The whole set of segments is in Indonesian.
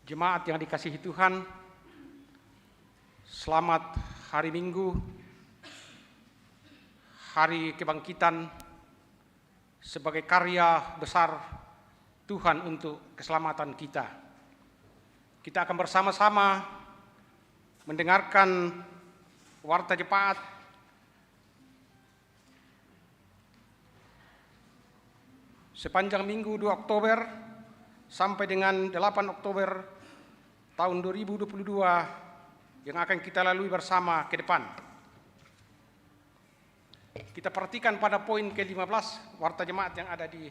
Jemaat yang dikasihi Tuhan, selamat hari Minggu, hari kebangkitan sebagai karya besar Tuhan untuk keselamatan kita. Kita akan bersama-sama mendengarkan warta jemaat sepanjang Minggu 2 Oktober sampai dengan 8 Oktober tahun 2022 yang akan kita lalui bersama ke depan. Kita perhatikan pada poin ke-15 warta jemaat yang ada di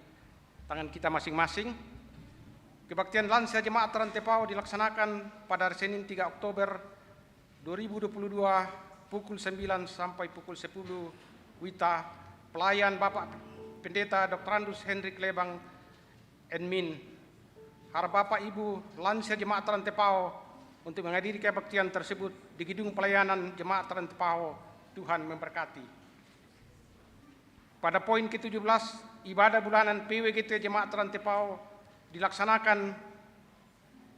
tangan kita masing-masing. Kebaktian lansia jemaat Rantepao dilaksanakan pada hari Senin 3 Oktober 2022 pukul 9 sampai pukul 10 WITA. Pelayan Bapak Pendeta Dr. Andus Hendrik Lebang Enmin. Harap Bapak Ibu lansia jemaat Rantepao untuk menghadiri kebaktian tersebut di gedung pelayanan jemaat Rantepao. Tuhan memberkati. Pada poin ke-17, ibadah bulanan PWGT jemaat Rantepao dilaksanakan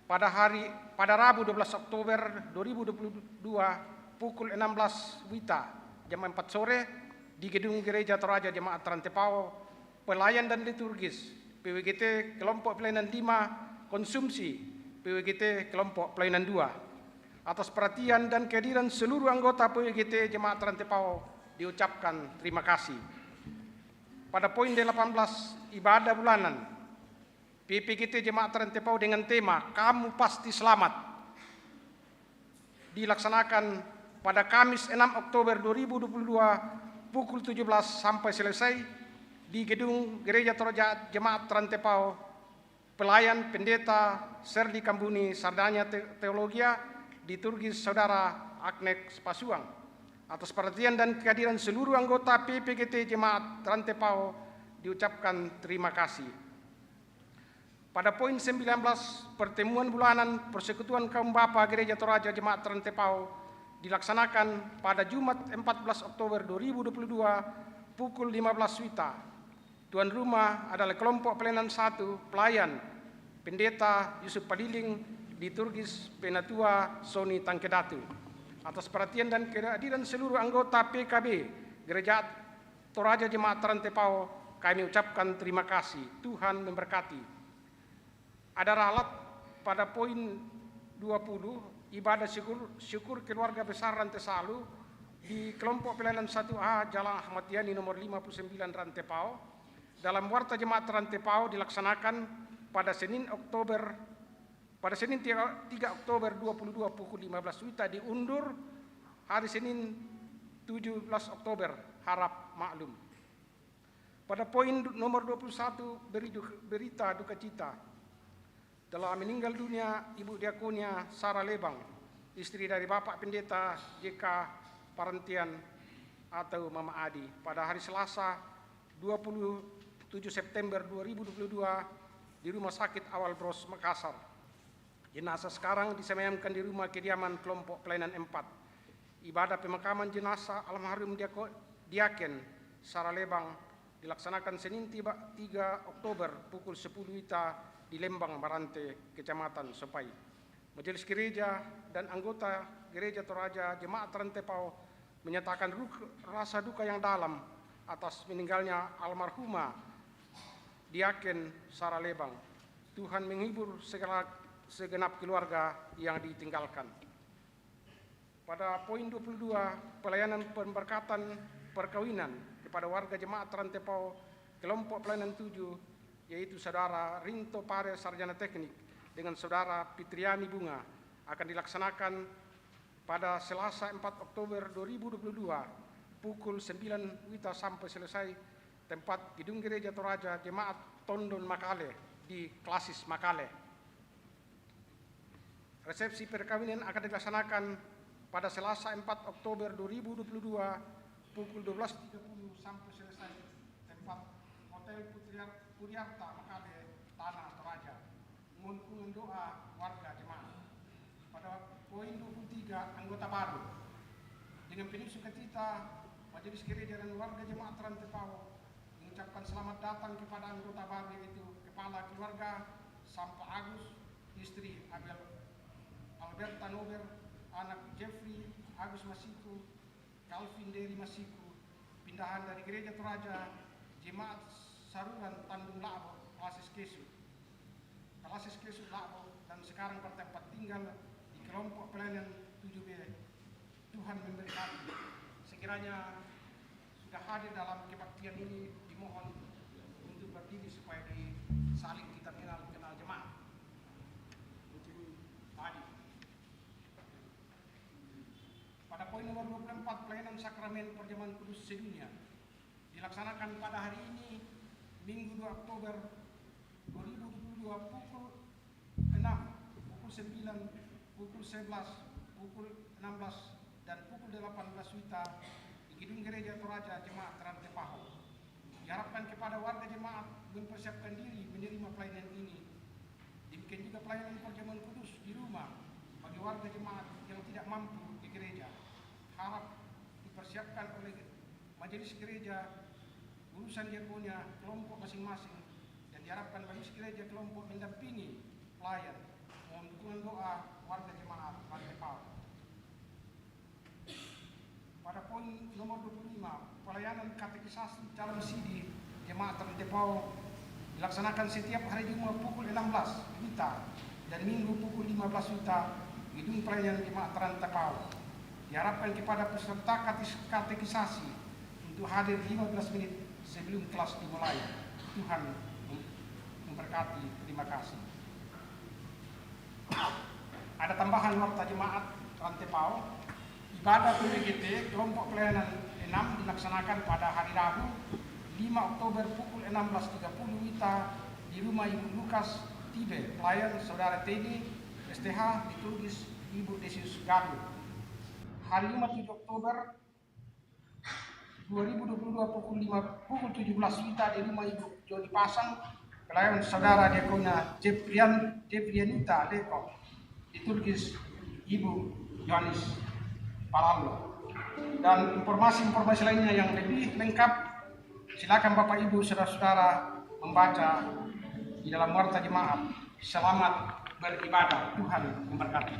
pada Rabu 12 Oktober 2022 pukul 16 WITA jam 4 sore di gedung Gereja Toraja Jemaat Rantepao. Pelayan dan liturgis PWGT kelompok pelayanan 5, konsumsi PWGT kelompok pelayanan 2. Atas perhatian dan kehadiran seluruh anggota PWGT Jemaat Rantepao diucapkan terima kasih. Pada poin 18, ibadah bulanan PPGT Jemaat Rantepao dengan tema Kamu Pasti Selamat dilaksanakan pada Kamis 6 Oktober 2022 pukul 17 sampai selesai di gedung Gereja Toraja Jemaat Rantepao. Pelayan Pendeta Serdi Kambuni Sardanya Teologia liturgis Saudara Agnes Pasuang. Atas perhatian dan kehadiran seluruh anggota PPGT Jemaat Rantepao diucapkan terima kasih. Pada poin 19, pertemuan bulanan Persekutuan Kaum Bapa Gereja Toraja Jemaat Rantepao dilaksanakan pada Jumat 14 Oktober 2022 pukul 15 WITA. Tuan rumah adalah kelompok pelayanan 1, pelayan Pendeta Yusuf Padiling, liturgis Penatua Soni Tangkedatu. Atas perhatian dan kehadiran seluruh anggota PKB Gereja Toraja Jemaat Rantepao, kami ucapkan terima kasih. Tuhan memberkati. Ada ralat pada poin 20, ibadah syukur keluarga besar Rantesalu di kelompok pelayanan 1A Jalan Ahmad Yani nomor 59 Rantepao. Dalam warta jemaat Rantepao dilaksanakan pada Senin 3 Oktober 2022 pukul 15 WITA diundur hari Senin 17 Oktober. Harap maklum. Pada poin nomor 21, berita duka cita telah meninggal dunia Ibu Diakonia Sarah Lebang, istri dari Bapak Pendeta JK Parentian atau Mama Adi, pada hari Selasa 27 September 2022 di Rumah Sakit Awal Bros Makassar. Jenazah sekarang disemayamkan di rumah kediaman kelompok pelayanan 4. Ibadah pemakaman jenazah almarhum Diaken Sarah Lebang dilaksanakan Senin 3 Oktober pukul 10 WITA di Lembang, Marante, Kecamatan Sopai. Majelis Gereja dan anggota Gereja Toraja Jemaat Rantepao menyatakan rasa duka yang dalam atas meninggalnya almarhumah Diaken Sarah Lebang. Tuhan menghibur segenap keluarga yang ditinggalkan. Pada poin 22, pelayanan pemberkatan perkawinan kepada warga Jemaat Rantepao kelompok pelayanan 7, yaitu Saudara Rinto Pare Sarjana Teknik dengan Saudara Fitriani Bunga, akan dilaksanakan pada Selasa 4 Oktober 2022 pukul 9 WITA sampai selesai, tempat gedung Gereja Toraja Jemaat Tondon Makale di Klasis Makale. Resepsi perkawinan akan dilaksanakan pada Selasa 4 Oktober 2022 pukul 12.30 sampai selesai, tempat Hotel Puriarta Makale Tanah Toraja. Mohon doa warga jemaat. Pada poin 23, anggota baru. Dengan penuh sukacita, Majelis Gereja dan warga Jemaat Rantepao mengucapkan selamat datang kepada anggota baru, yaitu Kepala Keluarga Sampa Agus istri Alberta Nober, anak Jeffrey Agus Masiku, Calvin Dery Masiku, pindahan dari Gereja Toraja Jemaat Saruran Tandung Labo, Klasis Kesu Labo, dan sekarang bertempat tinggal di kelompok pelayanan 7B. Tuhan memberkati. Sekiranya sudah hadir dalam kebaktian ini, dimohon untuk berdiri supaya saling kita kenal jemaat. Tadi pada poin nomor 24, pelayanan sakramen perjamuan kudus sedunia dilaksanakan pada hari ini, Minggu 2 Oktober 2022 pukul 6, pukul 9, pukul 11, pukul 16, dan pukul 18 WITA di Gedung Gereja Toraja Jemaat Rantepaho. Diharapkan kepada warga jemaat mempersiapkan diri menerima pelayanan ini. Demikian juga pelayanan perjamuan kudus di rumah bagi warga jemaat yang tidak mampu di gereja. Harap dipersiapkan oleh majelis gereja, urusan diakonia, kelompok masing-masing, dan diharapkan majelis gereja kelompok mendampingi pelayan. Mohon dukungan doa warga jemaat Rantepaho. Pada poin nomor 25, pelayanan katekisasi calon sidi jemaat Rantepaho dilaksanakan setiap hari Jumat pukul 16 WITA dan Minggu pukul 15 WITA Gedung Pelayanan Jemaat Rantepaho. Diharapkan kepada peserta katekisasi untuk hadir 15 menit sebelum kelas dimulai. Tuhan memberkati. Terima kasih. Ada tambahan warta jemaat Rantepaho. Ibadah PPGT kelompok pelayanan 6 dilaksanakan pada hari Rabu 5 Oktober pukul 16.30 WITA di rumah Ibu Lukas Tibe, pelayan Saudara Teddy STH, liturgis Ibu Desius Galuh. Hari Jumat 7 Oktober 2022 pukul 17 WITA di rumah Ibu Joni Pasang, pelayan Saudara Diakonia Jeprianita Depok, liturgis Ibu Yohanes Parallo. Dan informasi-informasi lainnya yang lebih lengkap, silakan Bapak Ibu saudara-saudara membaca di dalam warta jemaat. Selamat beribadah. Tuhan memberkati.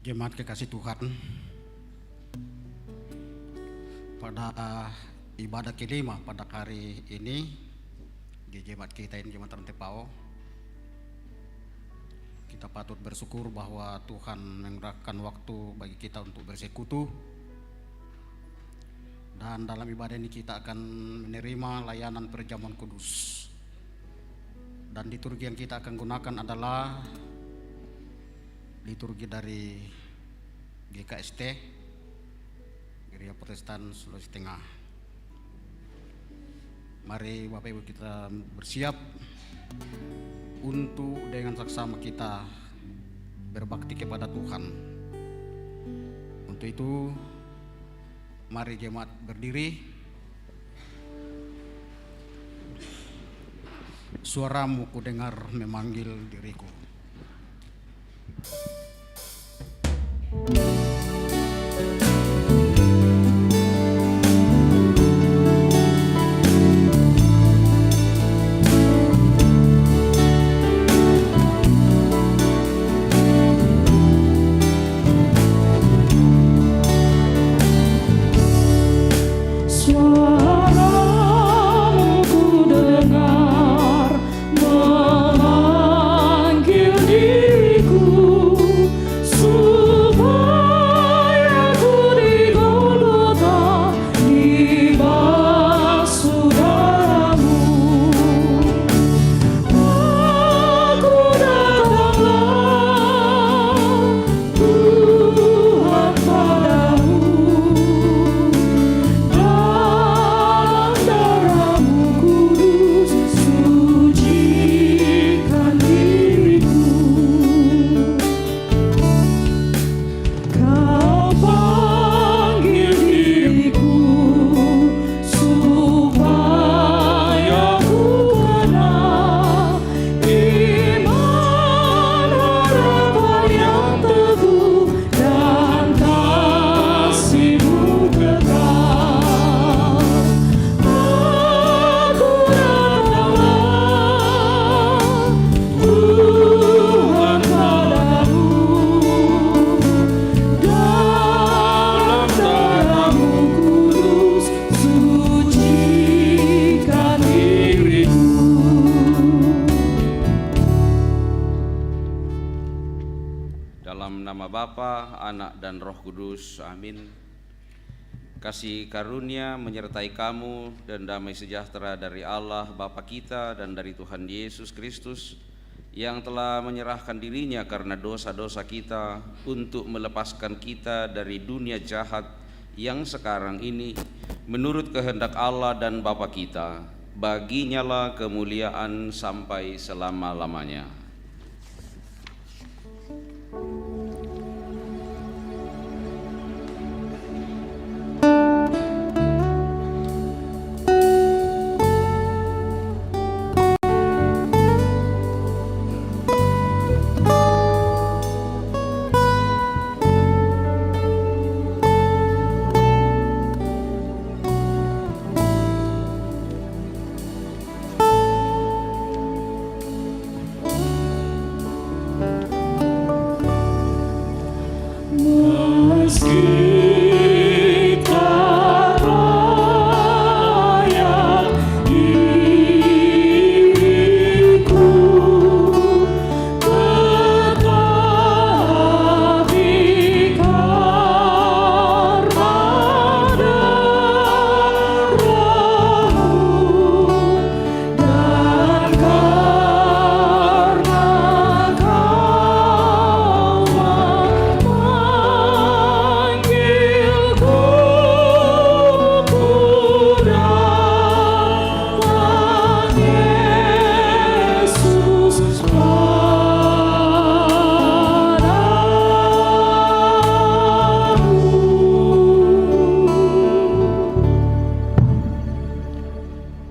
Jemaat kekasih Tuhan, pada ibadah kelima pada hari ini di jemaat kita ini, jemaat Rantepaho, kita patut bersyukur bahwa Tuhan mengerahkan waktu bagi kita untuk bersekutu, dan dalam ibadah ini kita akan menerima layanan perjamuan kudus, dan liturgi yang kita akan gunakan adalah liturgi dari GKST, Gereja Protestan Sulawesi Tengah. Mari Bapak Ibu kita bersiap untuk dengan saksama kita berbakti kepada Tuhan. Untuk itu mari jemaat berdiri. Suaramu ku dengar memanggil diriku. Suaramu ku dengar memanggil Dalam nama Bapa, Anak, dan Roh Kudus. Amin. Kasih karunia menyertai kamu dan damai sejahtera dari Allah Bapa kita dan dari Tuhan Yesus Kristus yang telah menyerahkan dirinya karena dosa-dosa kita untuk melepaskan kita dari dunia jahat yang sekarang ini menurut kehendak Allah dan Bapa kita. Baginya lah kemuliaan sampai selama-lamanya.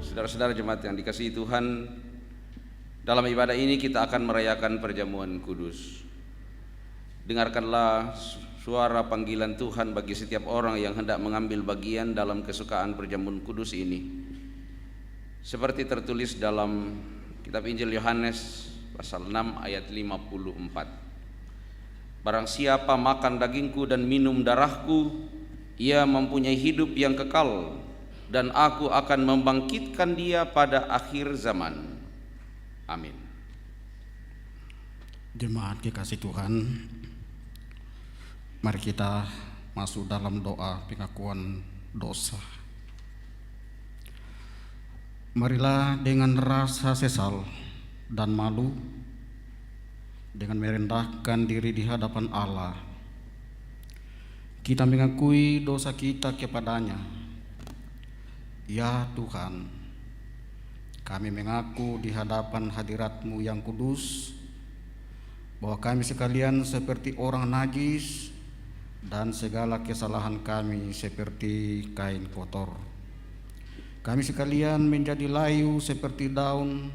Saudara-saudara jemaat yang dikasihi Tuhan, dalam ibadah ini kita akan merayakan perjamuan kudus. Dengarkanlah suara panggilan Tuhan bagi setiap orang yang hendak mengambil bagian dalam kesukaan perjamuan kudus ini. Seperti tertulis dalam kitab Injil Yohanes pasal 6 ayat 54. Barang siapa makan dagingku dan minum darahku, ia mempunyai hidup yang kekal, dan aku akan membangkitkan dia pada akhir zaman. Amin. Jemaat kekasih Tuhan, mari kita masuk dalam doa pengakuan dosa. Marilah dengan rasa sesal dan malu, dengan merendahkan diri di hadapan Allah, kita mengakui dosa kita kepadanya. Ya Tuhan, kami mengaku di hadapan hadirat-Mu yang kudus bahwa kami sekalian seperti orang najis dan segala kesalahan kami seperti kain kotor. Kami sekalian menjadi layu seperti daun,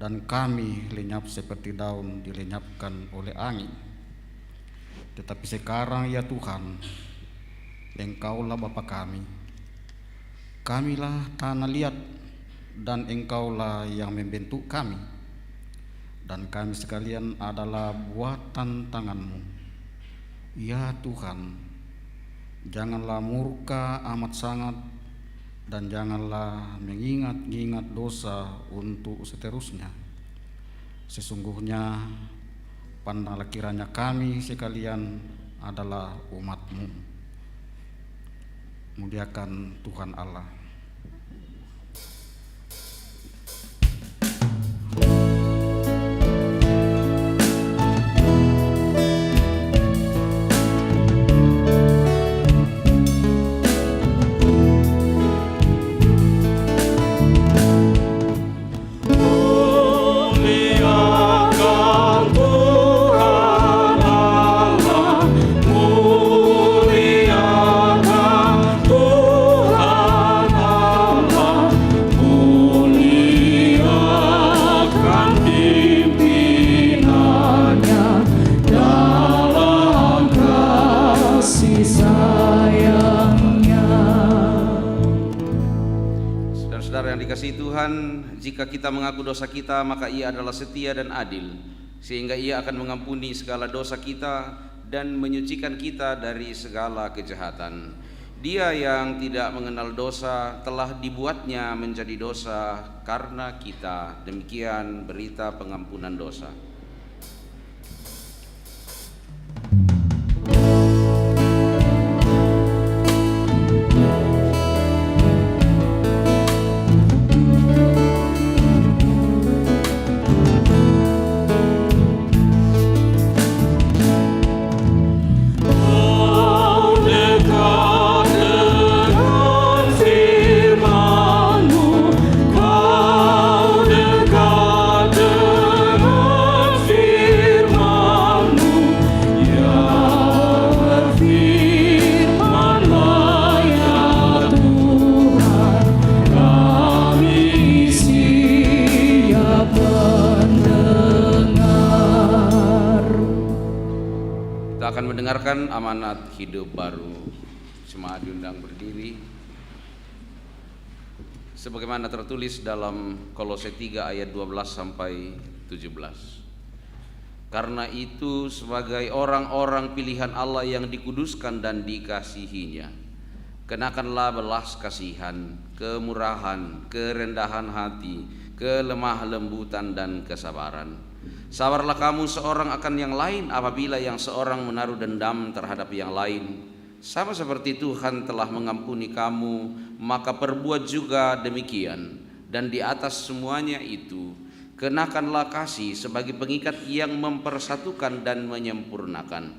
dan kami lenyap seperti daun dilenyapkan oleh angin. Tetapi sekarang ya Tuhan, Engkaulah Bapa kami. Kamilah tanah liat, dan Engkaulah yang membentuk kami, dan kami sekalian adalah buatan tangan-Mu. Ya Tuhan, janganlah murka amat sangat, dan janganlah mengingat-ingat dosa untuk seterusnya. Sesungguhnya pandanglah kiranya kami sekalian adalah umat-Mu. Muliakan Tuhan Allah. Jika kita mengaku dosa kita, maka Ia adalah setia dan adil, sehingga Ia akan mengampuni segala dosa kita dan menyucikan kita dari segala kejahatan. Dia yang tidak mengenal dosa telah dibuatnya menjadi dosa karena kita. Demikian berita pengampunan dosa. Kita akan mendengarkan amanat hidup baru. Jemaat diundang berdiri. Sebagaimana tertulis dalam Kolose 3 ayat 12 sampai 17. Karena itu sebagai orang-orang pilihan Allah yang dikuduskan dan dikasihinya, kenakanlah belas kasihan, kemurahan, kerendahan hati, kelemah lembutan dan kesabaran. Sabarlah kamu seorang akan yang lain apabila yang seorang menaruh dendam terhadap yang lain. Sama seperti Tuhan telah mengampuni kamu, maka perbuat juga demikian. Dan di atas semuanya itu, kenakanlah kasih sebagai pengikat yang mempersatukan dan menyempurnakan.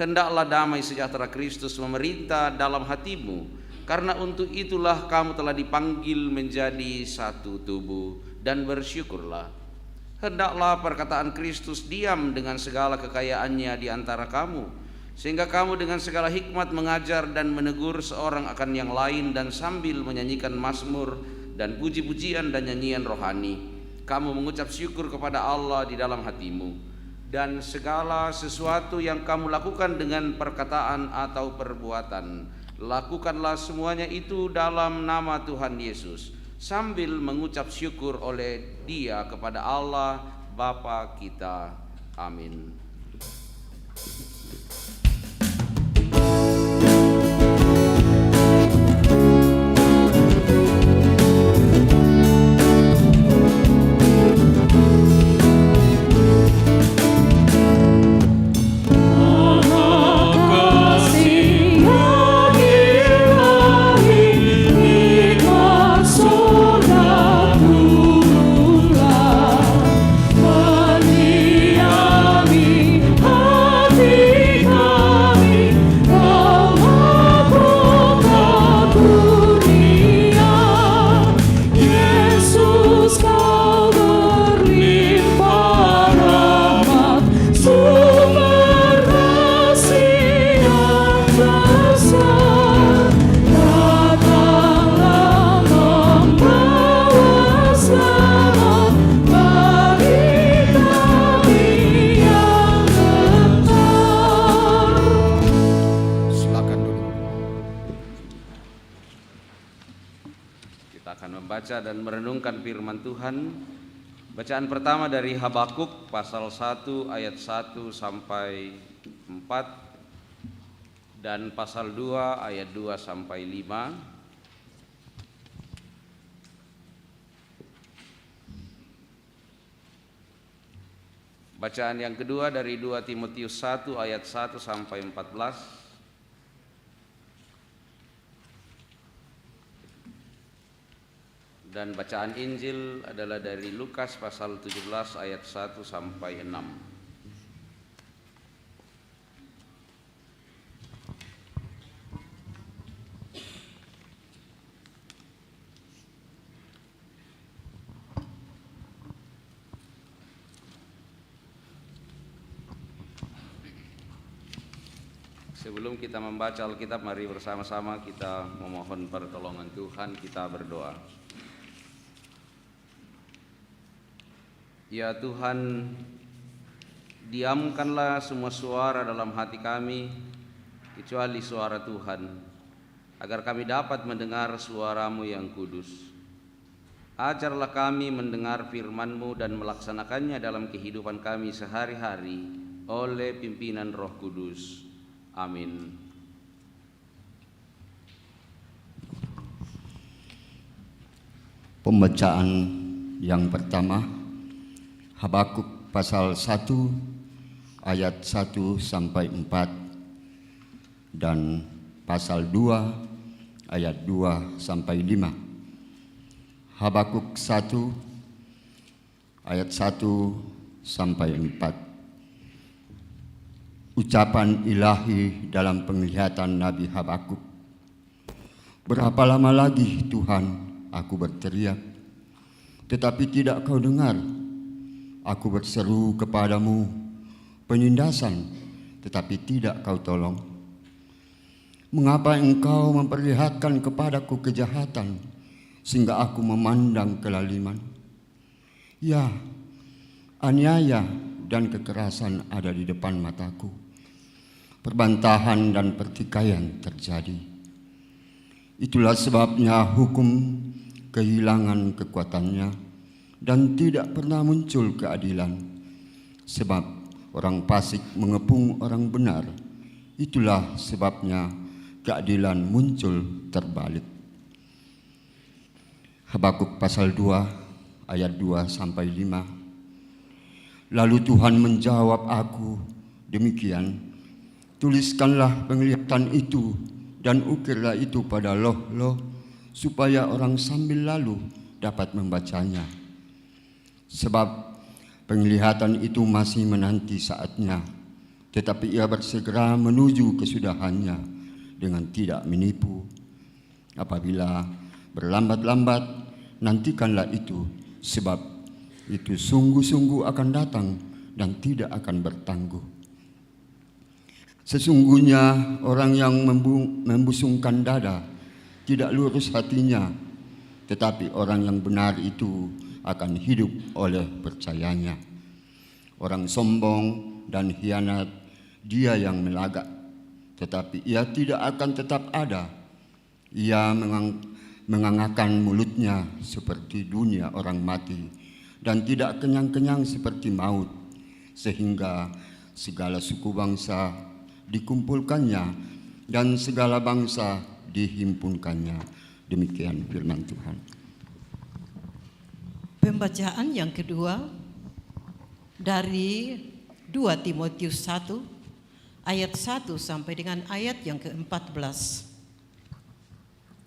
Hendaklah damai sejahtera Kristus memerintah dalam hatimu, karena untuk itulah kamu telah dipanggil menjadi satu tubuh, dan bersyukurlah. Hendaklah perkataan Kristus diam dengan segala kekayaannya di antara kamu, sehingga kamu dengan segala hikmat mengajar dan menegur seorang akan yang lain, dan sambil menyanyikan mazmur dan puji-pujian dan nyanyian rohani, kamu mengucap syukur kepada Allah di dalam hatimu. Dan segala sesuatu yang kamu lakukan dengan perkataan atau perbuatan, lakukanlah semuanya itu dalam nama Tuhan Yesus, sambil mengucap syukur oleh Dia kepada Allah Bapa kita. Amin. Dan merenungkan firman Tuhan. Bacaan pertama dari Habakuk pasal 1 ayat 1 sampai 4 dan pasal 2 ayat 2 sampai 5. Bacaan yang kedua dari 2 Timotius 1 ayat 1 sampai 14. Dan bacaan Injil adalah dari Lukas pasal 17 ayat 1 sampai 6. Sebelum kita membaca Alkitab, mari bersama-sama kita memohon pertolongan Tuhan, kita berdoa. Ya Tuhan, diamkanlah semua suara dalam hati kami kecuali suara Tuhan, agar kami dapat mendengar suara-Mu yang kudus. Ajarlah kami mendengar firman-Mu dan melaksanakannya dalam kehidupan kami sehari-hari oleh pimpinan Roh Kudus. Amin. Pembacaan yang pertama, Habakuk pasal 1 ayat 1 sampai 4 dan pasal 2 ayat 2 sampai 5. Habakuk 1 ayat 1 sampai 4. Ucapan ilahi dalam penglihatan Nabi Habakuk. Berapa lama lagi Tuhan aku berteriak, tetapi tidak kau dengar. Aku berseru kepadamu penindasan, tetapi tidak kau tolong. Mengapa engkau memperlihatkan kepadaku kejahatan, sehingga aku memandang kelaliman? Ya, aniaya dan kekerasan ada di depan mataku. perbantahan dan pertikaian terjadi. Itulah sebabnya hukum kehilangan kekuatannya dan tidak pernah muncul keadilan. Sebab orang fasik mengepung orang benar. Itulah sebabnya keadilan muncul terbalik. Habakuk pasal 2 ayat 2 sampai 5. Lalu Tuhan menjawab aku demikian, tuliskanlah penglihatan itu dan ukirlah itu pada loh-loh supaya orang sambil lalu dapat membacanya. Sebab penglihatan itu masih menanti saatnya, tetapi ia bersegera menuju kesudahannya dengan tidak menipu. Apabila berlambat-lambat, nantikanlah itu, sebab itu sungguh-sungguh akan datang dan tidak akan bertangguh. Sesungguhnya orang yang membusungkan dada tidak lurus hatinya, tetapi orang yang benar itu akan hidup oleh percayanya. Orang sombong dan hianat dia yang melagak, tetapi ia tidak akan tetap ada. Ia mengangakkan mulutnya seperti dunia orang mati dan tidak kenyang-kenyang seperti maut, sehingga segala suku bangsa dikumpulkannya dan segala bangsa dihimpunkannya. Demikian firman Tuhan. Pembacaan yang kedua dari 2 Timotius 1 ayat 1 sampai dengan ayat yang ke-14.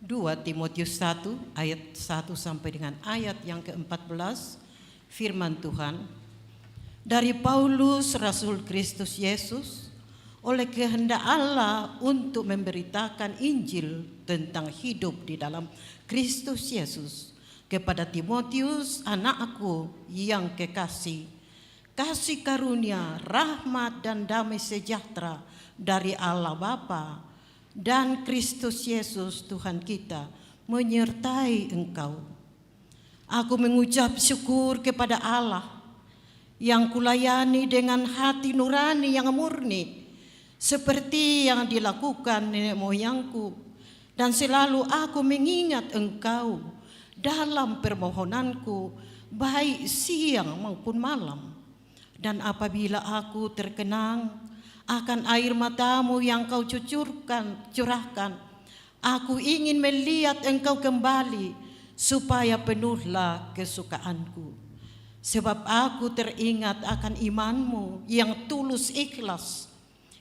2 Timotius 1 ayat 1 sampai dengan ayat yang ke-14. Firman Tuhan, dari Paulus Rasul Kristus Yesus oleh kehendak Allah untuk memberitakan Injil tentang hidup di dalam Kristus Yesus, kepada Timotius anakku yang kekasih, kasih karunia, rahmat dan damai sejahtera dari Allah Bapa dan Kristus Yesus Tuhan kita menyertai engkau. Aku mengucap syukur kepada Allah yang kulayani dengan hati nurani yang murni, seperti yang dilakukan nenek moyangku, dan selalu aku mengingat engkau dalam permohonanku, baik siang maupun malam. Dan apabila aku terkenang akan air matamu yang kau curahkan, aku ingin melihat engkau kembali, supaya penuhlah kesukaanku. Sebab aku teringat akan imanmu yang tulus ikhlas,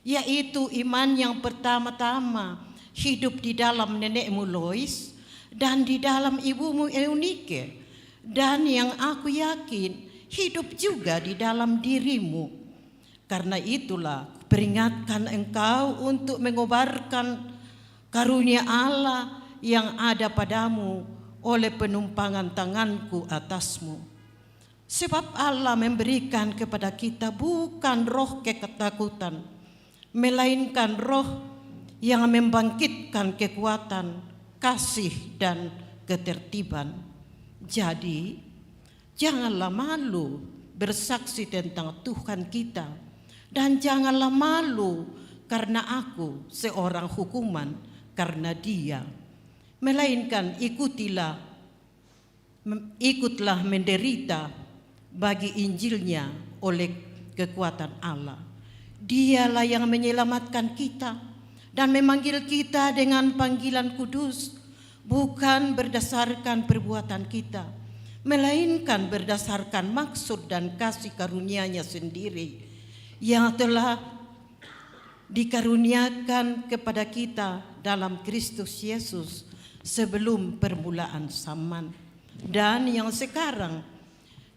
yaitu iman yang pertama-tama hidup di dalam nenekmu Lois dan di dalam ibumu Eunike, dan yang aku yakin hidup juga di dalam dirimu. Karena itulah peringatkan engkau untuk mengobarkan karunia Allah yang ada padamu oleh penumpangan tanganku atasmu. Sebab Allah memberikan kepada kita bukan roh ketakutan, melainkan roh yang membangkitkan kekuatan, kasih dan ketertiban. Jadi janganlah malu bersaksi tentang Tuhan kita, dan janganlah malu karena aku seorang hukuman karena Dia, melainkan ikutlah menderita bagi Injilnya oleh kekuatan Allah. Dialah yang menyelamatkan kita dan memanggil kita dengan panggilan kudus, bukan berdasarkan perbuatan kita, melainkan berdasarkan maksud dan kasih karunia-Nya sendiri yang telah dikaruniakan kepada kita dalam Kristus Yesus sebelum permulaan zaman, dan yang sekarang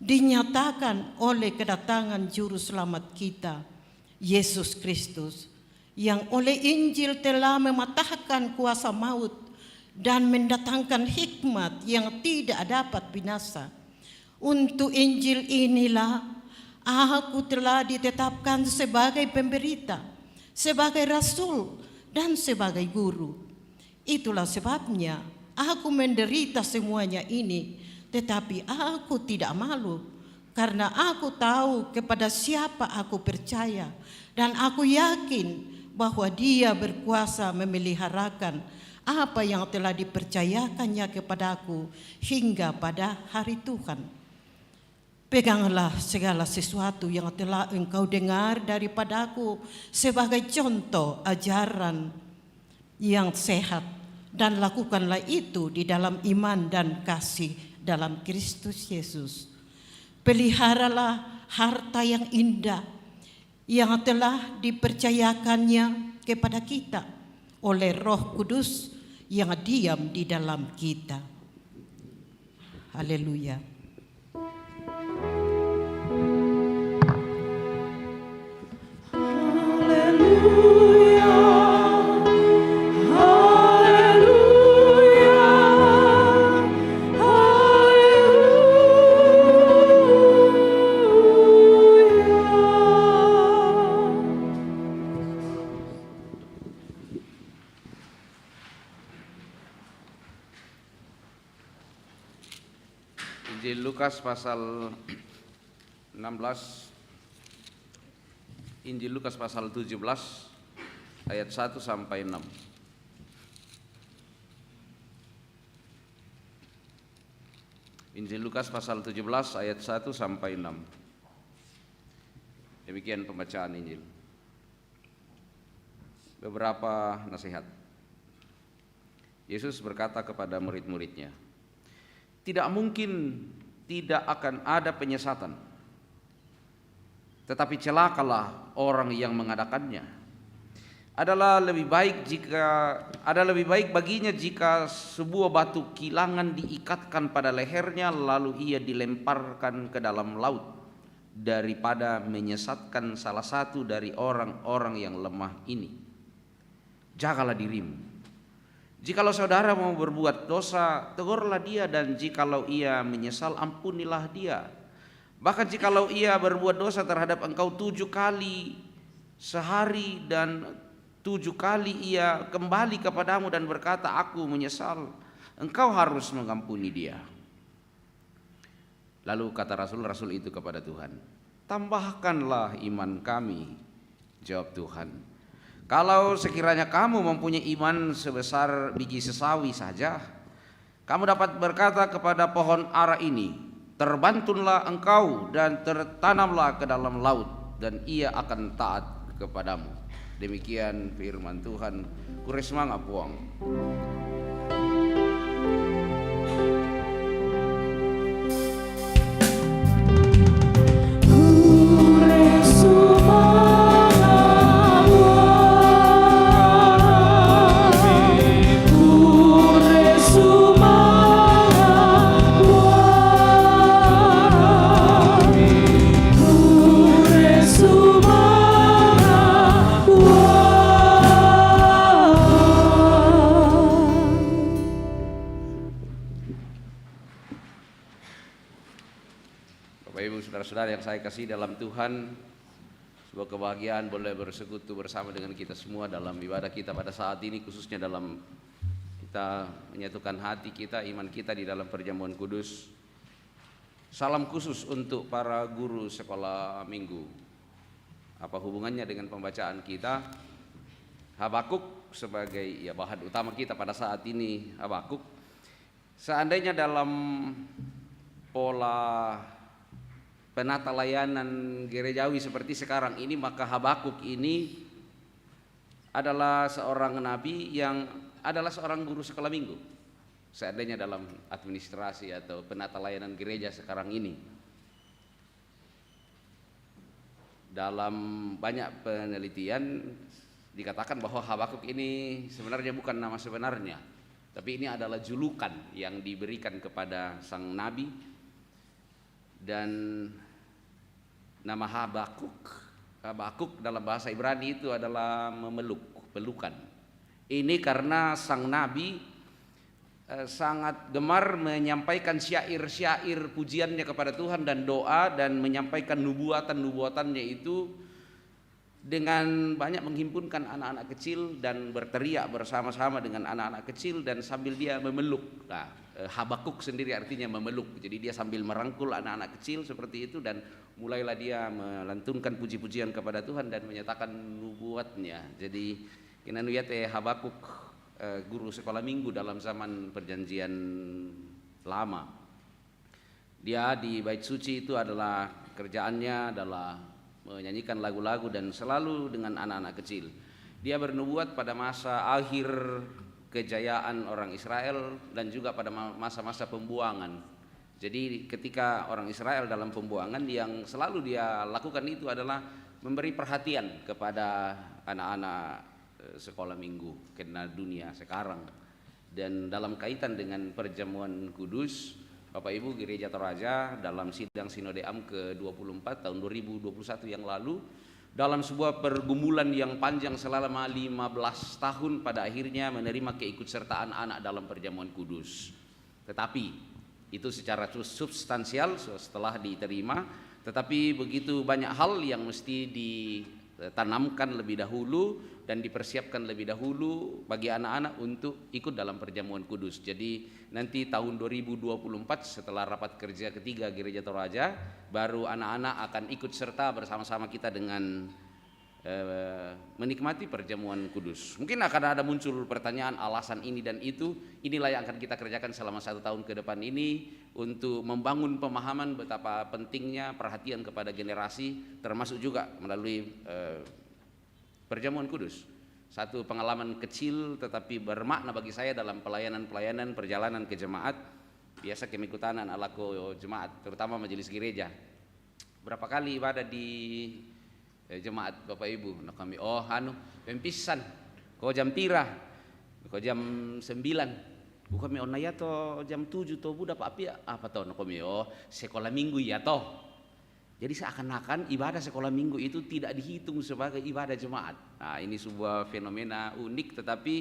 dinyatakan oleh kedatangan juru selamat kita, Yesus Kristus, yang oleh Injil telah mematahkan kuasa maut dan mendatangkan hikmat yang tidak dapat binasa. Untuk Injil inilah aku telah ditetapkan sebagai pemberita, sebagai rasul dan sebagai guru. Itulah sebabnya aku menderita semuanya ini, tetapi aku tidak malu, karena aku tahu kepada siapa aku percaya, dan aku yakin bahwa Dia berkuasa memeliharakan apa yang telah dipercayakannya kepadaku hingga pada hari Tuhan. Peganglah segala sesuatu yang telah engkau dengar daripadaku sebagai contoh ajaran yang sehat, dan lakukanlah itu di dalam iman dan kasih dalam Kristus Yesus. Peliharalah harta yang indah yang telah dipercayakannya kepada kita oleh Roh Kudus yang diam di dalam kita. Haleluya. Injil Lukas pasal 16, Injil Lukas pasal 17 ayat 1 sampai 6. Injil Lukas pasal 17 ayat 1 sampai 6. Demikian pembacaan Injil. Beberapa nasihat. Yesus berkata kepada murid-muridnya, tidak mungkin tidak akan ada penyesatan, tetapi celakalah orang yang mengadakannya. Adalah lebih baik baginya jika sebuah batu kilangan diikatkan pada lehernya lalu ia dilemparkan ke dalam laut, daripada menyesatkan salah satu dari orang-orang yang lemah ini. Jagalah dirimu. Jikalau saudara mau berbuat dosa, tegurlah dia, dan jikalau ia menyesal, ampunilah dia. Bahkan jikalau ia berbuat dosa terhadap engkau 7 kali sehari dan 7 kali ia kembali kepadamu dan berkata, aku menyesal, engkau harus mengampuni dia. Lalu kata rasul-rasul itu kepada Tuhan, tambahkanlah iman kami. Jawab Tuhan, kalau sekiranya kamu mempunyai iman sebesar biji sesawi saja, kamu dapat berkata kepada pohon ara ini, terbantunlah engkau dan tertanamlah ke dalam laut, dan ia akan taat kepadamu. Demikian firman Tuhan. Kuresmanga puang. Saudara-saudara yang saya kasih dalam Tuhan, sebuah kebahagiaan boleh bersekutu bersama dengan kita semua dalam ibadah kita pada saat ini, khususnya dalam kita menyatukan hati kita, iman kita di dalam perjamuan kudus. Salam khusus untuk para guru sekolah minggu. Apa hubungannya dengan pembacaan kita? Habakuk sebagai bahan utama kita pada saat ini. Habakuk, seandainya dalam pola penata layanan gerejawi seperti sekarang ini, maka Habakuk ini adalah seorang nabi yang adalah seorang guru sekolah minggu, seandainya dalam administrasi atau penata layanan gereja sekarang ini. Dalam banyak penelitian dikatakan bahwa Habakuk ini sebenarnya bukan nama sebenarnya, tapi ini adalah julukan yang diberikan kepada sang nabi. Dan nama Habakuk dalam bahasa Ibrani itu adalah memeluk, pelukan. Ini karena sang nabi sangat gemar menyampaikan syair-syair pujiannya kepada Tuhan dan doa, dan menyampaikan nubuatan-nubuatannya itu dengan banyak menghimpunkan anak-anak kecil dan berteriak bersama-sama dengan anak-anak kecil dan sambil dia memeluk. Nah, Habakuk sendiri artinya memeluk. Jadi dia sambil merangkul anak-anak kecil seperti itu, dan mulailah dia melantunkan puji-pujian kepada Tuhan dan menyatakan nubuatnya. Jadi kinanuyate Habakuk guru sekolah minggu dalam zaman perjanjian lama. Dia di bait suci itu adalah kerjaannya adalah menyanyikan lagu-lagu dan selalu dengan anak-anak kecil. Dia bernubuat pada masa akhir kejayaan orang Israel dan juga pada masa-masa pembuangan. Jadi ketika orang Israel dalam pembuangan, yang selalu dia lakukan itu adalah memberi perhatian kepada anak-anak sekolah minggu kena dunia sekarang. Dan dalam kaitan dengan perjamuan kudus, Bapak Ibu Gereja Toraja dalam sidang Sinode Am ke-24 tahun 2021 yang lalu, dalam sebuah pergumulan yang panjang selama 15 tahun, pada akhirnya menerima keikutsertaan anak dalam perjamuan kudus. Tetapi itu secara substansial setelah diterima, tetapi begitu banyak hal yang mesti ditanamkan lebih dahulu dan dipersiapkan lebih dahulu bagi anak-anak untuk ikut dalam perjamuan kudus. Jadi nanti tahun 2024 setelah rapat kerja ketiga Gereja Toraja, baru anak-anak akan ikut serta bersama-sama kita dengan menikmati perjamuan kudus. Mungkin akan ada muncul pertanyaan alasan ini dan itu. Inilah yang akan kita kerjakan selama 1 tahun ke depan ini untuk membangun pemahaman betapa pentingnya perhatian kepada generasi, termasuk juga melalui perjamuan kudus. Satu pengalaman kecil tetapi bermakna bagi saya dalam pelayanan-pelayanan perjalanan ke jemaat. Biasa kemikutanan alako jemaat, terutama majelis gereja. Berapa kali ibadah di jemaat Bapak Ibu, nah kami pempisan ko jam pira, ko jam 9, kami onaya to jam 7 to budak apa to, nah kami sekolah minggu ya toh. Jadi seakan-akan ibadah sekolah minggu itu tidak dihitung sebagai ibadah jemaat. Nah ini sebuah fenomena unik, tetapi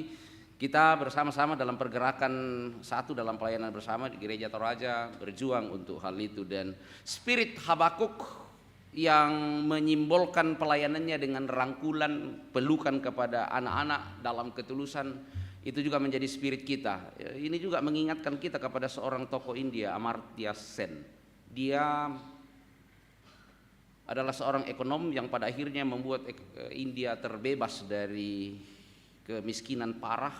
kita bersama-sama dalam pergerakan satu dalam pelayanan bersama di Gereja Toraja berjuang untuk hal itu. Dan spirit Habakuk yang menyimbolkan pelayanannya dengan rangkulan, pelukan kepada anak-anak dalam ketulusan, itu juga menjadi spirit kita. Ini juga mengingatkan kita kepada seorang tokoh India, Amartya Sen. Dia adalah seorang ekonom yang pada akhirnya membuat India terbebas dari kemiskinan parah.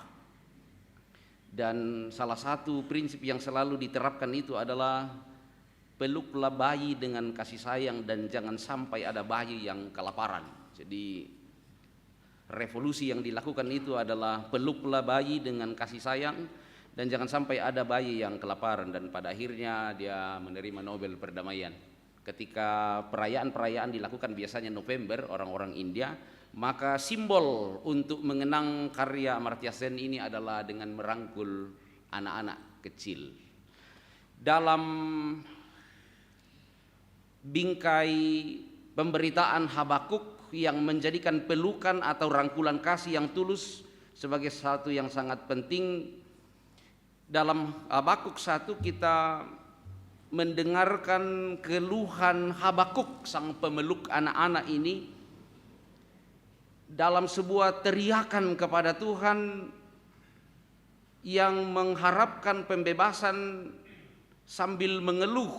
Dan salah satu prinsip yang selalu diterapkan itu adalah peluklah bayi dengan kasih sayang dan jangan sampai ada bayi yang kelaparan. Jadi revolusi yang dilakukan itu adalah peluklah bayi dengan kasih sayang dan jangan sampai ada bayi yang kelaparan. Dan pada akhirnya dia menerima Nobel Perdamaian. Ketika perayaan-perayaan dilakukan biasanya November orang-orang India, maka simbol untuk mengenang karya Amartya Sen ini adalah dengan merangkul anak-anak kecil. Dalam bingkai pemberitaan Habakuk yang menjadikan pelukan atau rangkulan kasih yang tulus sebagai satu yang sangat penting, dalam Habakuk 1 kita mendengarkan keluhan Habakuk sang pemeluk anak-anak ini dalam sebuah teriakan kepada Tuhan yang mengharapkan pembebasan sambil mengeluh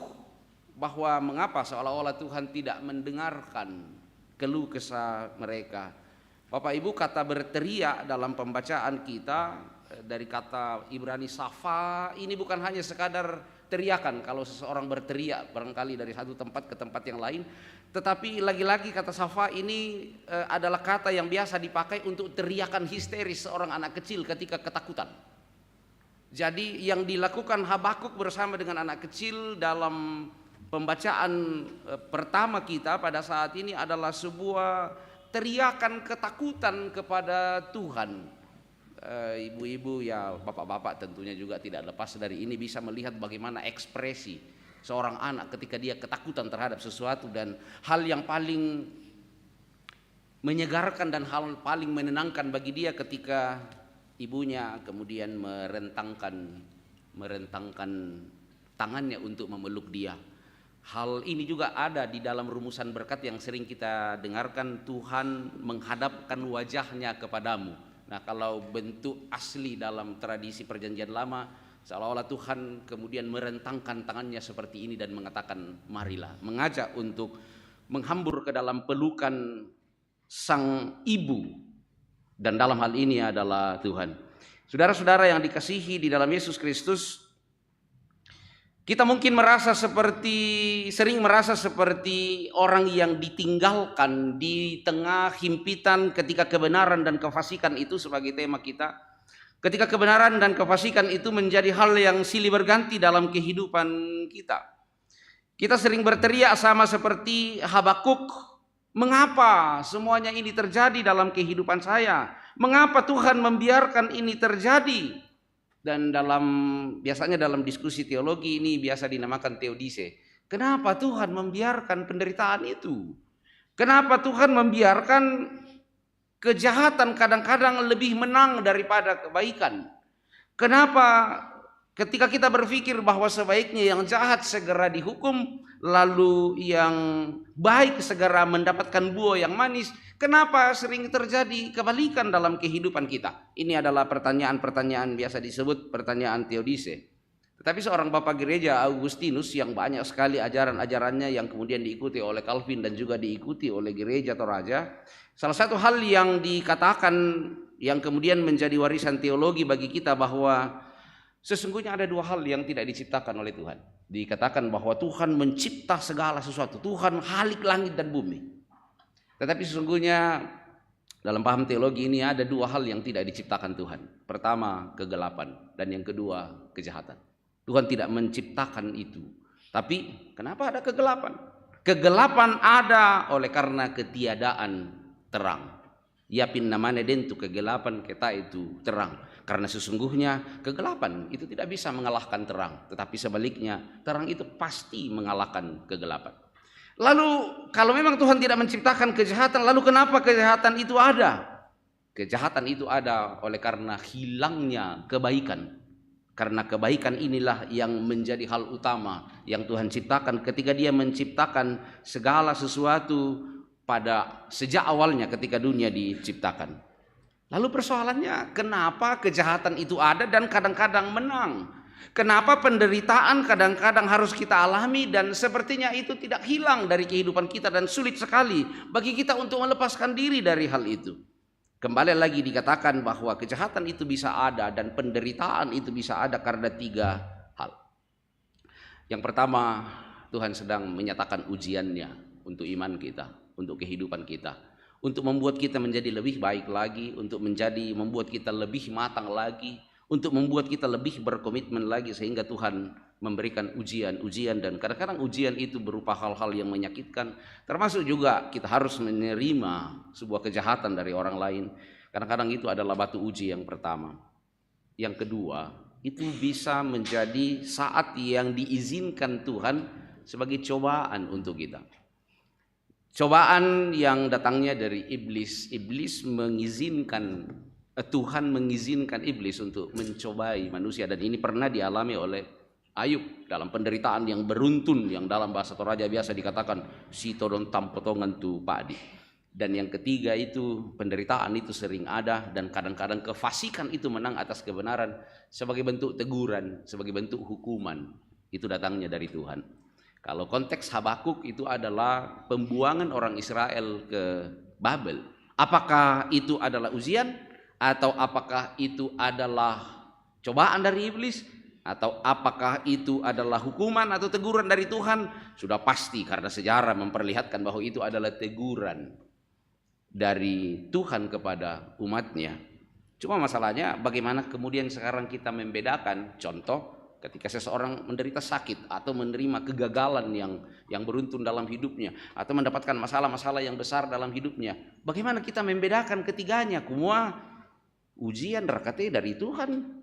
bahwa mengapa seolah-olah Tuhan tidak mendengarkan keluh kesah mereka. Bapak Ibu, kata berteriak dalam pembacaan kita dari kata Ibrani safa ini bukan hanya sekadar teriakan kalau seseorang berteriak barangkali dari satu tempat ke tempat yang lain, tetapi lagi-lagi kata safa ini adalah kata yang biasa dipakai untuk teriakan histeris seorang anak kecil ketika ketakutan. Jadi yang dilakukan Habakuk bersama dengan anak kecil dalam pembacaan pertama kita pada saat ini adalah sebuah teriakan ketakutan kepada Tuhan. Ibu-ibu ya bapak-bapak tentunya juga tidak lepas dari ini bisa melihat bagaimana ekspresi seorang anak ketika dia ketakutan terhadap sesuatu, dan hal yang paling menyegarkan dan hal paling menenangkan bagi dia ketika ibunya kemudian merentangkan tangannya untuk memeluk dia. Hal ini juga ada di dalam rumusan berkat yang sering kita dengarkan, Tuhan menghadapkan wajahnya kepadamu. Nah, kalau bentuk asli dalam tradisi perjanjian lama, Seolah-olah Tuhan kemudian merentangkan tangannya seperti ini dan mengatakan, marilah, mengajak untuk menghambur ke dalam pelukan sang ibu, dan dalam hal ini adalah Tuhan. Saudara-saudara yang dikasihi di dalam Yesus Kristus, kita mungkin sering merasa seperti orang yang ditinggalkan di tengah himpitan ketika kebenaran dan kefasikan itu sebagai tema kita. Ketika kebenaran dan kefasikan itu menjadi hal yang silih berganti dalam kehidupan kita. Kita sering berteriak sama seperti Habakuk, mengapa semuanya ini terjadi dalam kehidupan saya? Mengapa Tuhan membiarkan ini terjadi? Dan biasanya dalam diskusi teologi ini biasa dinamakan teodise. Kenapa Tuhan membiarkan penderitaan itu? Kenapa Tuhan membiarkan kejahatan kadang-kadang lebih menang daripada kebaikan? Kenapa ketika kita berpikir bahwa sebaiknya yang jahat segera dihukum, lalu yang baik segera mendapatkan buah yang manis, kenapa sering terjadi kebalikan dalam kehidupan kita? Ini adalah pertanyaan-pertanyaan biasa disebut pertanyaan teodise. Tetapi seorang bapak gereja Augustinus yang banyak sekali ajaran-ajarannya yang kemudian diikuti oleh Calvin dan juga diikuti oleh gereja Toraja, salah satu hal yang dikatakan yang kemudian menjadi warisan teologi bagi kita bahwa sesungguhnya ada dua hal yang tidak diciptakan oleh Tuhan. Dikatakan bahwa Tuhan mencipta segala sesuatu, Tuhan halik langit dan bumi. Tetapi sesungguhnya dalam paham teologi ini ada dua hal yang tidak diciptakan Tuhan. Pertama, kegelapan, dan yang kedua, kejahatan. Tuhan tidak menciptakan itu. Tapi kenapa ada kegelapan? Kegelapan ada oleh karena ketiadaan terang. Yapin namanya dentu kegelapan kita itu terang. Karena sesungguhnya kegelapan itu tidak bisa mengalahkan terang. Tetapi sebaliknya terang itu pasti mengalahkan kegelapan. Lalu kalau memang Tuhan tidak menciptakan kejahatan, lalu kenapa kejahatan itu ada? Kejahatan itu ada oleh karena hilangnya kebaikan. Karena kebaikan inilah yang menjadi hal utama yang Tuhan ciptakan ketika Dia menciptakan segala sesuatu pada sejak awalnya ketika dunia diciptakan. Lalu persoalannya, kenapa kejahatan itu ada dan kadang-kadang menang? Kenapa penderitaan kadang-kadang harus kita alami dan sepertinya itu tidak hilang dari kehidupan kita dan sulit sekali bagi kita untuk melepaskan diri dari hal itu? Kembali lagi dikatakan bahwa kejahatan itu bisa ada dan penderitaan itu bisa ada karena tiga hal. Yang pertama, Tuhan sedang menyatakan ujiannya untuk iman kita, untuk kehidupan kita, untuk membuat kita menjadi lebih baik lagi, untuk membuat kita lebih matang lagi, untuk membuat kita lebih berkomitmen lagi, sehingga Tuhan memberikan ujian-ujian, dan kadang-kadang ujian itu berupa hal-hal yang menyakitkan, termasuk juga kita harus menerima sebuah kejahatan dari orang lain. Kadang-kadang itu adalah batu uji yang pertama. Yang kedua, itu bisa menjadi saat yang diizinkan Tuhan sebagai cobaan untuk kita. Cobaan yang datangnya dari iblis. Iblis mengizinkan, Tuhan mengizinkan iblis untuk mencobai manusia, dan ini pernah dialami oleh Ayub dalam penderitaan yang beruntun, yang dalam bahasa Toraja biasa dikatakan sitodon tampotongan tu padi. Dan yang ketiga itu penderitaan itu sering ada, dan kadang-kadang kefasikan itu menang atas kebenaran sebagai bentuk teguran, sebagai bentuk hukuman. Itu datangnya dari Tuhan. Kalau konteks Habakuk itu adalah pembuangan orang Israel ke Babel. Apakah itu adalah ujian atau apakah itu adalah cobaan dari iblis? Atau apakah itu adalah hukuman atau teguran dari Tuhan? Sudah pasti karena sejarah memperlihatkan bahwa itu adalah teguran dari Tuhan kepada umatnya. Cuma masalahnya bagaimana kemudian sekarang kita membedakan. Contoh, ketika seseorang menderita sakit atau menerima kegagalan yang beruntun dalam hidupnya, atau mendapatkan masalah-masalah yang besar dalam hidupnya, bagaimana kita membedakan ketiganya? Kumua ujian rakate dari Tuhan,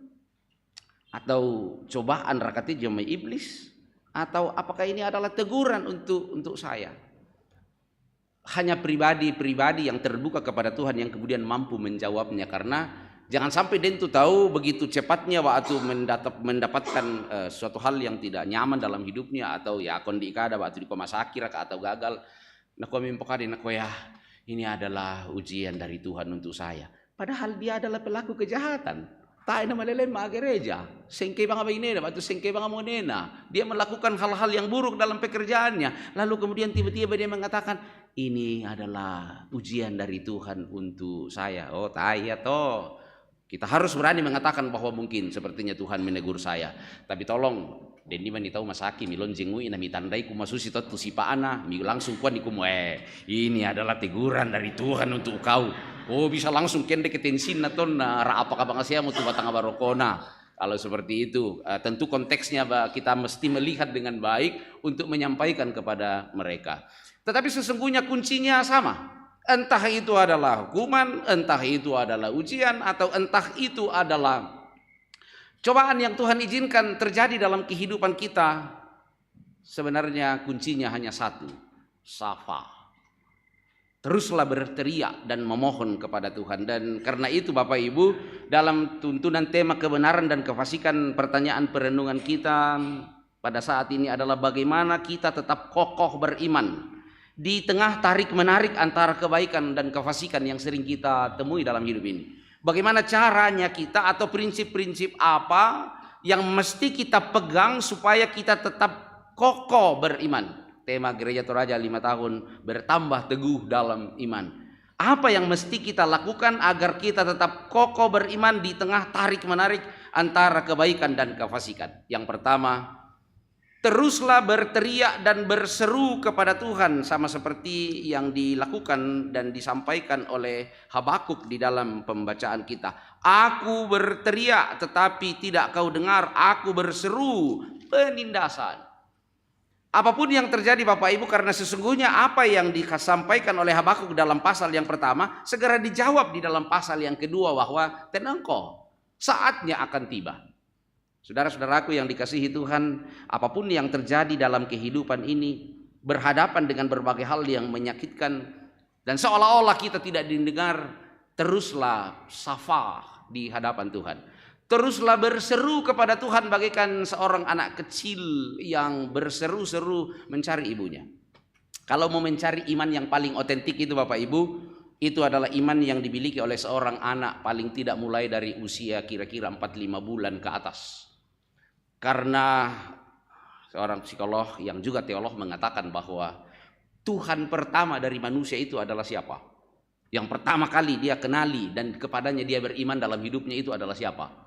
atau cobaan rakati jamai iblis, atau apakah ini adalah teguran untuk saya? Hanya pribadi yang terbuka kepada Tuhan yang kemudian mampu menjawabnya, karena jangan sampai dentu tahu begitu cepatnya waktu mendapatkan suatu hal yang tidak nyaman dalam hidupnya, atau ya kondisi ada waktu di koma sakit atau gagal, ini adalah ujian dari Tuhan untuk saya. Padahal dia adalah pelaku kejahatan. tayo na malilema gereja. Sengke banga bainena, batu sengke banga monena. Dia melakukan hal-hal yang buruk dalam pekerjaannya. Lalu kemudian tiba-tiba dia mengatakan, ini adalah ujian dari Tuhan untuk saya. Oh, tayo toh. Kita harus berani mengatakan bahwa mungkin sepertinya Tuhan menegur saya. Tapi tolong, den di tahu masaki milon jengui na mitandai kumasusi tot tusipaana, mi langsung kuan ikumu ini adalah teguran dari Tuhan untuk kau. Oh, bisa langsung kende ketensin na ton na raapa ka banga siya mo tu batang barokona. Kalau seperti itu, tentu konteksnya kita mesti melihat dengan baik untuk menyampaikan kepada mereka. Tetapi sesungguhnya kuncinya sama. Entah itu adalah hukuman, entah itu adalah ujian, atau entah itu adalah cobaan yang Tuhan izinkan terjadi dalam kehidupan kita. Sebenarnya kuncinya hanya satu, safa. Teruslah berteriak dan memohon kepada Tuhan. Dan karena itu Bapak Ibu, dalam tuntunan tema kebenaran dan kefasikan, pertanyaan perenungan kita pada saat ini adalah bagaimana kita tetap kokoh beriman di tengah tarik-menarik antara kebaikan dan kefasikan yang sering kita temui dalam hidup ini. Bagaimana caranya kita atau prinsip-prinsip apa yang mesti kita pegang supaya kita tetap kokoh beriman. Tema Gereja Toraja 5 tahun, bertambah teguh dalam iman. Apa yang mesti kita lakukan agar kita tetap kokoh beriman di tengah tarik-menarik antara kebaikan dan kefasikan? Yang pertama, teruslah berteriak dan berseru kepada Tuhan, sama seperti yang dilakukan dan disampaikan oleh Habakuk di dalam pembacaan kita. Aku berteriak tetapi tidak kau dengar, aku berseru penindasan. Apapun yang terjadi Bapak Ibu, karena sesungguhnya apa yang disampaikan oleh Habakuk dalam pasal yang pertama segera dijawab di dalam pasal yang kedua, bahwa tenang kok, saatnya akan tiba. Saudara-saudaraku yang dikasihi Tuhan, apapun yang terjadi dalam kehidupan ini, berhadapan dengan berbagai hal yang menyakitkan, dan seolah-olah kita tidak didengar, teruslah safah di hadapan Tuhan. Teruslah berseru kepada Tuhan bagaikan seorang anak kecil yang berseru-seru mencari ibunya. Kalau mau mencari iman yang paling otentik itu Bapak Ibu, itu adalah iman yang dimiliki oleh seorang anak paling tidak mulai dari usia kira-kira 4-5 bulan ke atas. Karena seorang psikolog yang juga teolog mengatakan bahwa Tuhan pertama dari manusia itu adalah siapa? Yang pertama kali dia kenali dan kepadanya dia beriman dalam hidupnya itu adalah siapa?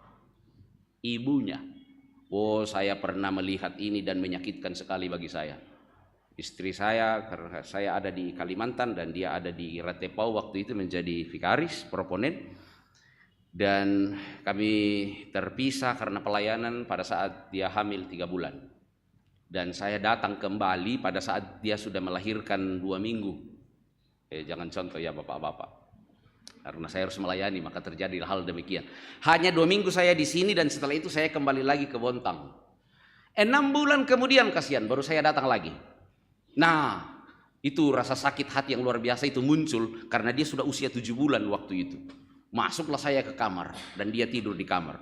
Ibunya. Oh, saya pernah melihat ini dan menyakitkan sekali bagi saya. Istri saya, karena saya ada di Kalimantan dan dia ada di Ratepau waktu itu menjadi vikaris, proponen. Dan kami terpisah karena pelayanan pada saat dia hamil 3 bulan. Dan saya datang kembali pada saat dia sudah melahirkan 2 minggu. Jangan contoh ya bapak-bapak. Karena saya harus melayani, maka terjadi hal demikian. Hanya 2 minggu saya di sini dan setelah itu saya kembali lagi ke Bontang. 6 bulan kemudian kasihan baru saya datang lagi. Nah, itu rasa sakit hati yang luar biasa itu muncul karena dia sudah usia 7 bulan waktu itu. Masuklah saya ke kamar dan dia tidur di kamar.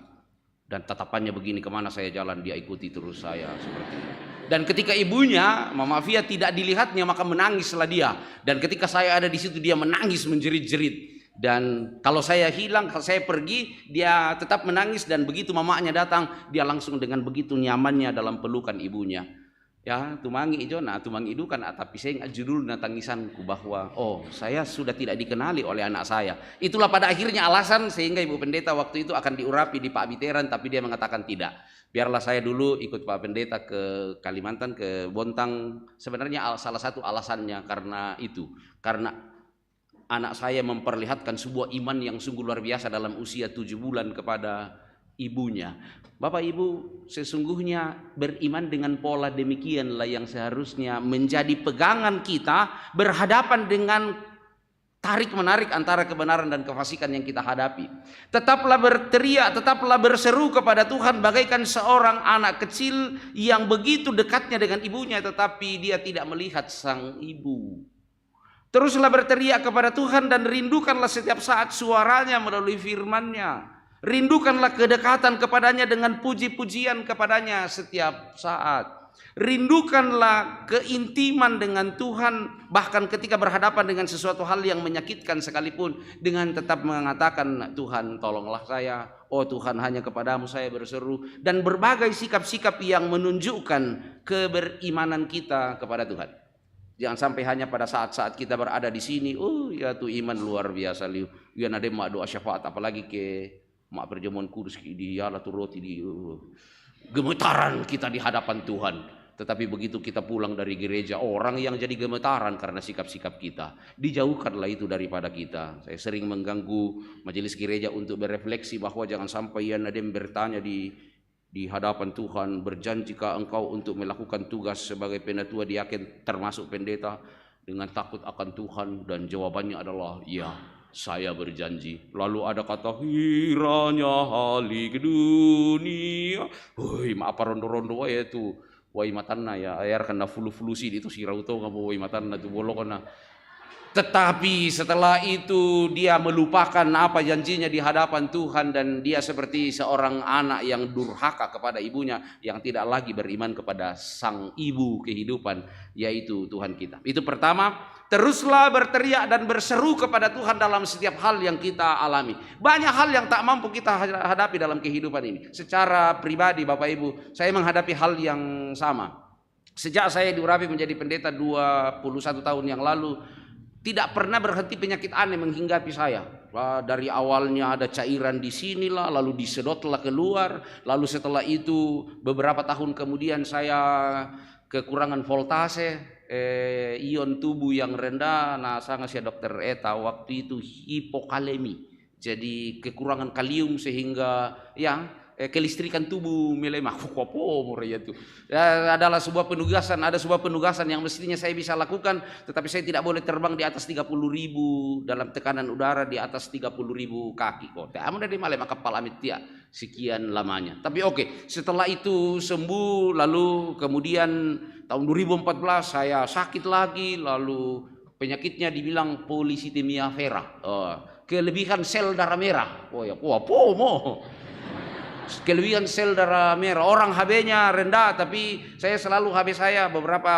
Dan tatapannya begini, kemana saya jalan dia ikuti terus saya seperti ini. Dan ketika ibunya, Mama Fia tidak dilihatnya maka menangislah dia. Dan ketika saya ada di situ dia menangis menjerit-jerit. Dan kalau saya hilang, kalau saya pergi, dia tetap menangis. Dan begitu mamanya datang, dia langsung dengan begitu nyamannya dalam pelukan ibunya. Ya, tumangi ijona, tumangi idukan, tapi saya judul tangisanku bahwa saya sudah tidak dikenali oleh anak saya. Itulah pada akhirnya alasan sehingga Ibu Pendeta waktu itu akan diurapi di Pak Biteran, tapi dia mengatakan tidak. Biarlah saya dulu ikut Pak Pendeta ke Kalimantan, ke Bontang. Sebenarnya salah satu alasannya karena itu, karena anak saya memperlihatkan sebuah iman yang sungguh luar biasa dalam usia 7 bulan kepada ibunya. Bapak Ibu, sesungguhnya beriman dengan pola demikianlah yang seharusnya menjadi pegangan kita berhadapan dengan tarik-menarik antara kebenaran dan kefasikan yang kita hadapi. Tetaplah berteriak, tetaplah berseru kepada Tuhan bagaikan seorang anak kecil yang begitu dekatnya dengan ibunya tetapi dia tidak melihat sang ibu. Teruslah berteriak kepada Tuhan dan rindukanlah setiap saat suaranya melalui firman-Nya. Rindukanlah kedekatan kepadanya dengan puji-pujian kepadanya setiap saat. Rindukanlah keintiman dengan Tuhan, bahkan ketika berhadapan dengan sesuatu hal yang menyakitkan sekalipun, dengan tetap mengatakan, Tuhan tolonglah saya, oh Tuhan hanya kepadamu saya berseru, dan berbagai sikap-sikap yang menunjukkan keberimanan kita kepada Tuhan. Jangan sampai hanya pada saat-saat kita berada di sini, oh ya tuh iman luar biasa liu, ya nade mak doa syafaat, apalagi ke mak perjamuan kudus di ya tuh roti di gemetaran kita di hadapan Tuhan. Tetapi begitu kita pulang dari gereja, orang yang jadi gemetaran karena sikap-sikap kita, dijauhkanlah itu daripada kita. Saya sering mengganggu majelis gereja untuk berefleksi bahwa jangan sampai yang ada yang bertanya di hadapan Tuhan, berjanjikah engkau untuk melakukan tugas sebagai penatua diaken termasuk pendeta dengan takut akan Tuhan, dan jawabannya adalah ya, saya berjanji. Lalu ada kata kiranya hali ke dunia, woi maaf rondo-rondo ya itu, woi matanna ya ayar kena fulu-fulusi itu si rauto ngapo woi matanna tu bolokona. Tetapi setelah itu dia melupakan apa janjinya di hadapan Tuhan, dan dia seperti seorang anak yang durhaka kepada ibunya, yang tidak lagi beriman kepada sang ibu kehidupan, yaitu Tuhan kita. Itu pertama. Teruslah berteriak dan berseru kepada Tuhan dalam setiap hal yang kita alami. Banyak hal yang tak mampu kita hadapi dalam kehidupan ini. Secara pribadi Bapak Ibu, saya menghadapi hal yang sama. Sejak saya diurapi menjadi pendeta 21 tahun yang lalu, tidak pernah berhenti penyakit aneh menghinggapi saya. Dari awalnya ada cairan di sinilah, lalu disedotlah keluar, lalu setelah itu beberapa tahun kemudian saya kekurangan voltase, ion tubuh yang rendah. Nah saya ngasih dokter Eta waktu itu hipokalemi, jadi kekurangan kalium sehingga yang kelistrikan tubuh melemah. Itu adalah sebuah penugasan, ada sebuah penugasan yang mestinya saya bisa lakukan, tetapi saya tidak boleh terbang di atas 30.000 dalam tekanan udara di atas 30.000 kaki. Amun dari malam kapal amit dia sekian lamanya. Tapi oke, setelah itu sembuh, lalu kemudian tahun 2014 saya sakit lagi, lalu penyakitnya dibilang polisitemia vera, kelebihan sel darah merah. Kelebihan sel darah merah. Orang HB-nya rendah, tapi saya selalu HB saya beberapa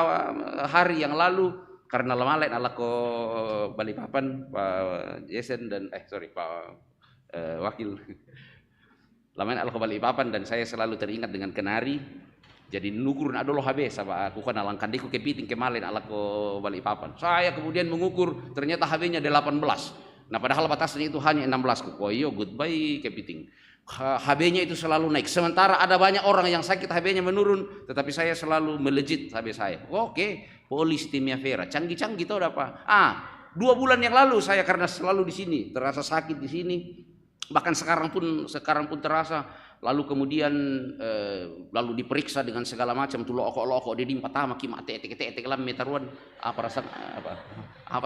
hari yang lalu karena lemalen ala ko Balikpapan Pak Jason dan Pak Wakil lemalen ala ko Balikpapan, dan saya selalu teringat dengan kenari. Jadi nukur adolo HB sama aku kan alangkan diku kepiting kemalen ala ko Balikpapan. Saya kemudian mengukur, ternyata HB-nya 18. Nah padahal batasnya itu hanya 16. Koyo goodbye kepiting. HB-nya itu selalu naik. Sementara ada banyak orang yang sakit HB-nya menurun, tetapi saya selalu melejit HB saya. Oke, polisitemia vera. Canggih-canggih tau apa? 2 bulan yang lalu saya karena selalu di sini, terasa sakit di sini. Bahkan sekarang pun terasa. Lalu kemudian lalu diperiksa dengan segala macam tuh loko dia dimpatama ki mate teke lam metaruan apa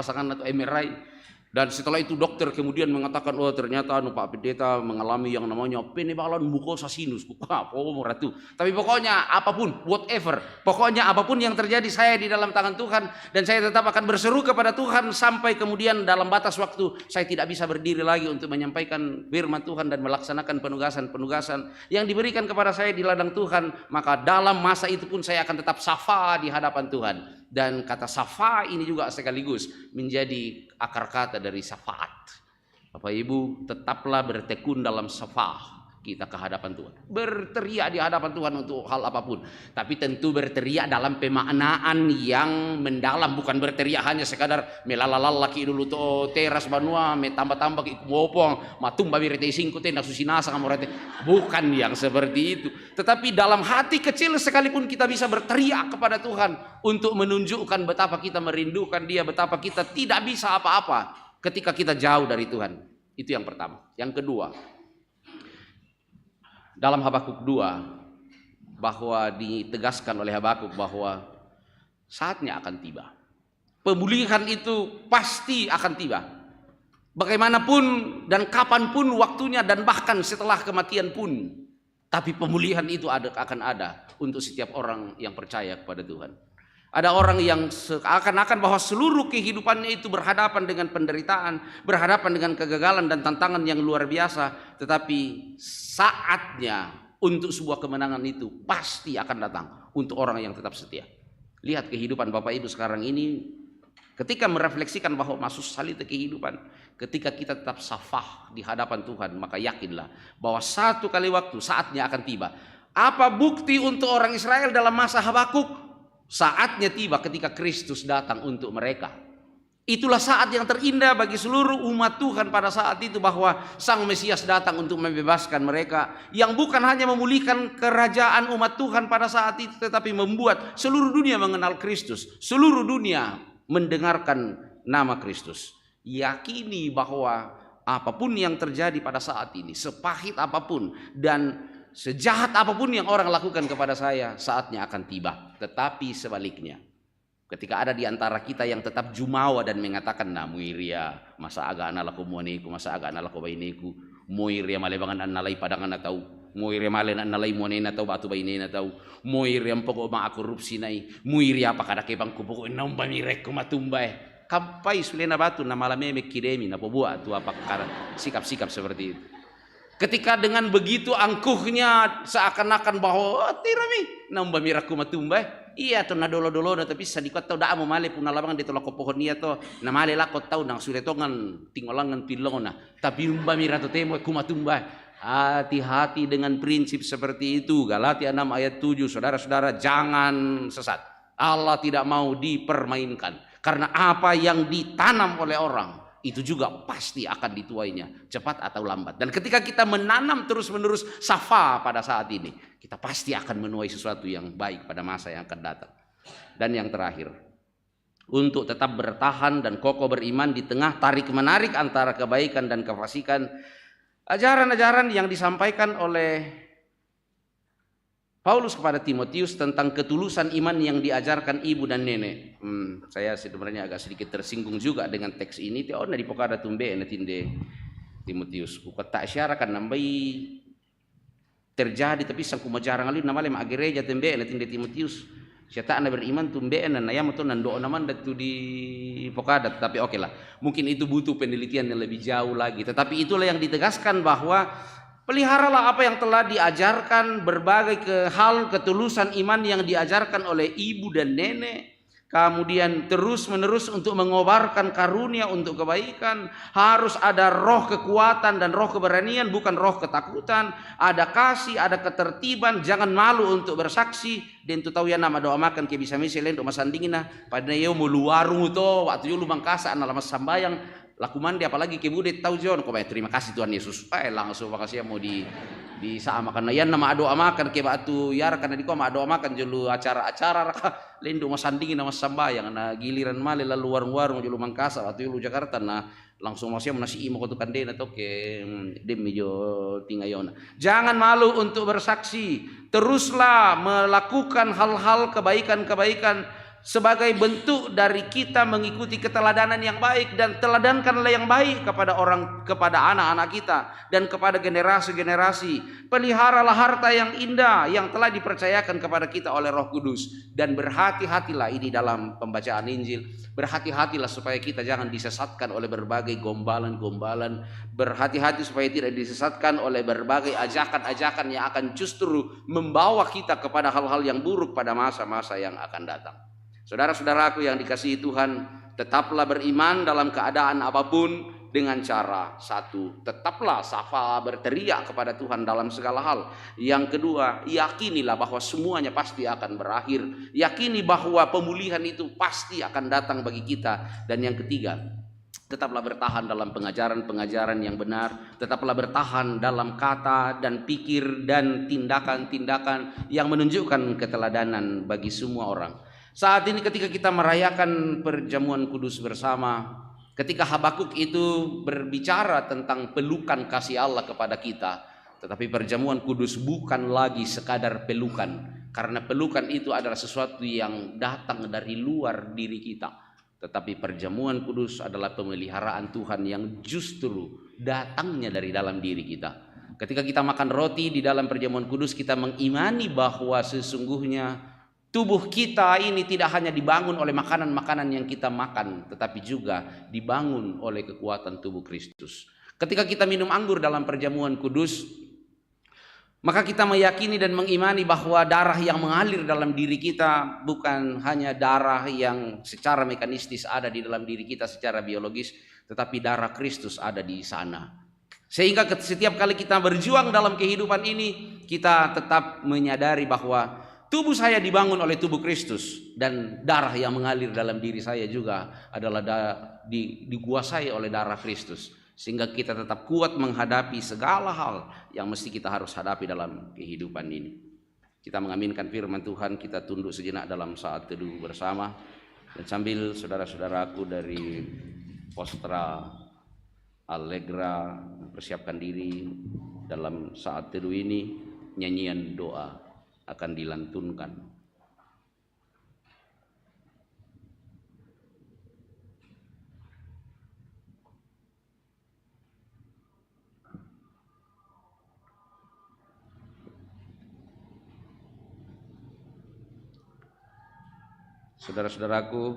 sangan atau MRI. Dan setelah itu dokter kemudian mengatakan, oh ternyata Pak Pendeta mengalami yang namanya penebalan mukosa sinus. Tapi pokoknya apapun, whatever, pokoknya apapun yang terjadi, saya di dalam tangan Tuhan, dan saya tetap akan berseru kepada Tuhan sampai kemudian dalam batas waktu saya tidak bisa berdiri lagi untuk menyampaikan firman Tuhan dan melaksanakan penugasan-penugasan yang diberikan kepada saya di ladang Tuhan. Maka dalam masa itu pun saya akan tetap safa di hadapan Tuhan. Dan kata safa ini juga sekaligus menjadi akar kata dari syafaat. Bapak Ibu, tetaplah bertekun dalam syafaat kita ke hadapan Tuhan. Berteriak di hadapan Tuhan untuk hal apapun. Tapi tentu berteriak dalam pemaknaan yang mendalam. Bukan berteriak hanya sekadar melalalaki dulu to teras banua, tambah-tambah ikmopong, matum babi rete singku tenda susinasa kamu rete. Bukan yang seperti itu. Tetapi dalam hati kecil sekalipun kita bisa berteriak kepada Tuhan untuk menunjukkan betapa kita merindukan Dia, betapa kita tidak bisa apa-apa ketika kita jauh dari Tuhan. Itu yang pertama. Yang kedua, dalam Habakuk 2 bahwa ditegaskan oleh Habakuk bahwa saatnya akan tiba. Pemulihan itu pasti akan tiba. Bagaimanapun dan kapanpun waktunya, dan bahkan setelah kematian pun. Tapi pemulihan itu akan ada untuk setiap orang yang percaya kepada Tuhan. Ada orang yang seakan-akan bahwa seluruh kehidupannya itu berhadapan dengan penderitaan, berhadapan dengan kegagalan dan tantangan yang luar biasa. Tetapi saatnya untuk sebuah kemenangan itu pasti akan datang. untuk orang yang tetap setia. Lihat kehidupan Bapak Ibu sekarang ini, ketika merefleksikan bahwa masuk salib kehidupan, ketika kita tetap safah di hadapan Tuhan, maka yakinlah bahwa satu kali waktu saatnya akan tiba. Apa bukti untuk orang Israel dalam masa Habakuk? Saatnya tiba ketika Kristus datang untuk mereka. Itulah saat yang terindah bagi seluruh umat Tuhan pada saat itu, bahwa Sang Mesias datang untuk membebaskan mereka, yang bukan hanya memulihkan kerajaan umat Tuhan pada saat itu, tetapi membuat seluruh dunia mengenal Kristus, seluruh dunia mendengarkan nama Kristus. Yakini bahwa apapun yang terjadi pada saat ini, sepahit apapun dan sejahat apapun yang orang lakukan kepada saya, saatnya akan tiba. Tetapi sebaliknya, ketika ada di antara kita yang tetap jumawa dan mengatakan, nah muiria masa aga analako muaneku, masa aga analako baineku, muiria malebangan analai padangan atau muiria malen analai muanena atau batu bainena atau muiria pokok ma korupsi nai, muiria apa kada kebang ku pokok namba mirek ku matumbai. Kampai sulena batu na malameme kiremi na pobuat tu apa sikap-sikap seperti itu. Ketika dengan begitu angkuhnya seakan-akan bahwa tirami namba miraku matumbai. Iya to na dolo-dolo na tapi sadikot tau daa mo male puna labangan dito lako pohon niya to na male lakot tau nang suretongan tingolangan pilong na tapi umba mira to temo kumatumba. Hati-hati dengan prinsip seperti itu. Galatia 6 ayat 7. Saudara-saudara, jangan sesat. Allah tidak mau dipermainkan, karena apa yang ditanam oleh orang itu juga pasti akan dituainya, cepat atau lambat. Dan ketika kita menanam terus-menerus safa pada saat ini, kita pasti akan menuai sesuatu yang baik pada masa yang akan datang. Dan yang terakhir, untuk tetap bertahan dan kokoh beriman di tengah tarik-menarik antara kebaikan dan kefasikan, ajaran-ajaran yang disampaikan oleh Paulus kepada Timotius tentang ketulusan iman yang diajarkan ibu dan nenek. Saya sebenarnya agak sedikit tersinggung juga dengan teks ini. Teona di pokada tumbe natinde Timotius. Ukata syarakan nambai terjadi tapi sang kumajarang alin namale ma gereja tembe natinde Timotius. Syata na beriman tumbe na nayam to nando naman datu di pokada. Tapi oke lah. Mungkin itu butuh penelitian yang lebih jauh lagi. Tetapi itulah yang ditegaskan bahwa peliharalah apa yang telah diajarkan, berbagai hal ketulusan iman yang diajarkan oleh ibu dan nenek. Kemudian terus-menerus untuk mengobarkan karunia untuk kebaikan. Harus ada roh kekuatan dan roh keberanian, bukan roh ketakutan. Ada kasih, ada ketertiban, jangan malu untuk bersaksi. Dan tu tahu ya nama doa makan ke bisa misal untuk masandingin nah. Pada yo muluwarung to waktu yo lumang kasa analama sambayang. Laku mandi apalagi ke bude tahu John kok terima kasih Tuhan Yesus. Langsung makasih mau di makan yan nama doa makan ke batu yar karena di ko doa makan julu acara-acara lendo masandingin nama sambayang na giliran male lalu warung-warung julu Mangkasa atau julu Jakarta na langsung masih nasi imo ko tukanden atau ke demi jo tingayona. Jangan malu untuk bersaksi. Teruslah melakukan hal-hal kebaikan-kebaikan sebagai bentuk dari kita mengikuti keteladanan yang baik, dan teladankanlah yang baik kepada anak-anak kita dan kepada generasi-generasi. Peliharalah harta yang indah yang telah dipercayakan kepada kita oleh Roh Kudus, dan berhati-hatilah ini dalam pembacaan Injil. Berhati-hatilah supaya kita jangan disesatkan oleh berbagai gombalan-gombalan. Berhati-hati supaya tidak disesatkan oleh berbagai ajakan-ajakan yang akan justru membawa kita kepada hal-hal yang buruk pada masa-masa yang akan datang. Saudara-saudaraku yang dikasihi Tuhan, tetaplah beriman dalam keadaan apapun dengan cara satu, tetaplah safa berteriak kepada Tuhan dalam segala hal. Yang kedua, yakinilah bahwa semuanya pasti akan berakhir. Yakini bahwa pemulihan itu pasti akan datang bagi kita. Dan yang ketiga, tetaplah bertahan dalam pengajaran-pengajaran yang benar. Tetaplah bertahan dalam kata dan pikir dan tindakan-tindakan yang menunjukkan keteladanan bagi semua orang. Saat ini ketika kita merayakan perjamuan kudus bersama, ketika Habakuk itu berbicara tentang pelukan kasih Allah kepada kita, tetapi perjamuan kudus bukan lagi sekadar pelukan, karena pelukan itu adalah sesuatu yang datang dari luar diri kita. Tetapi perjamuan kudus adalah pemeliharaan Tuhan yang justru datangnya dari dalam diri kita. Ketika kita makan roti di dalam perjamuan kudus, kita mengimani bahwa sesungguhnya tubuh kita ini tidak hanya dibangun oleh makanan-makanan yang kita makan, tetapi juga dibangun oleh kekuatan tubuh Kristus. Ketika kita minum anggur dalam perjamuan kudus, Maka kita meyakini dan mengimani bahwa darah yang mengalir dalam diri kita bukan hanya darah yang secara mekanistis ada di dalam diri kita secara biologis, tetapi darah Kristus ada di sana. Sehingga setiap kali kita berjuang dalam kehidupan ini, kita tetap menyadari bahwa tubuh saya dibangun oleh tubuh Kristus, dan darah yang mengalir dalam diri saya juga adalah dikuasai oleh darah Kristus. Sehingga kita tetap kuat menghadapi segala hal yang mesti kita harus hadapi dalam kehidupan ini. Kita mengaminkan firman Tuhan, kita tunduk sejenak dalam saat teduh bersama. Dan sambil saudara-saudaraku dari Postra Allegra persiapkan diri dalam saat teduh ini, nyanyian doa akan dilantunkan. Saudara-saudaraku,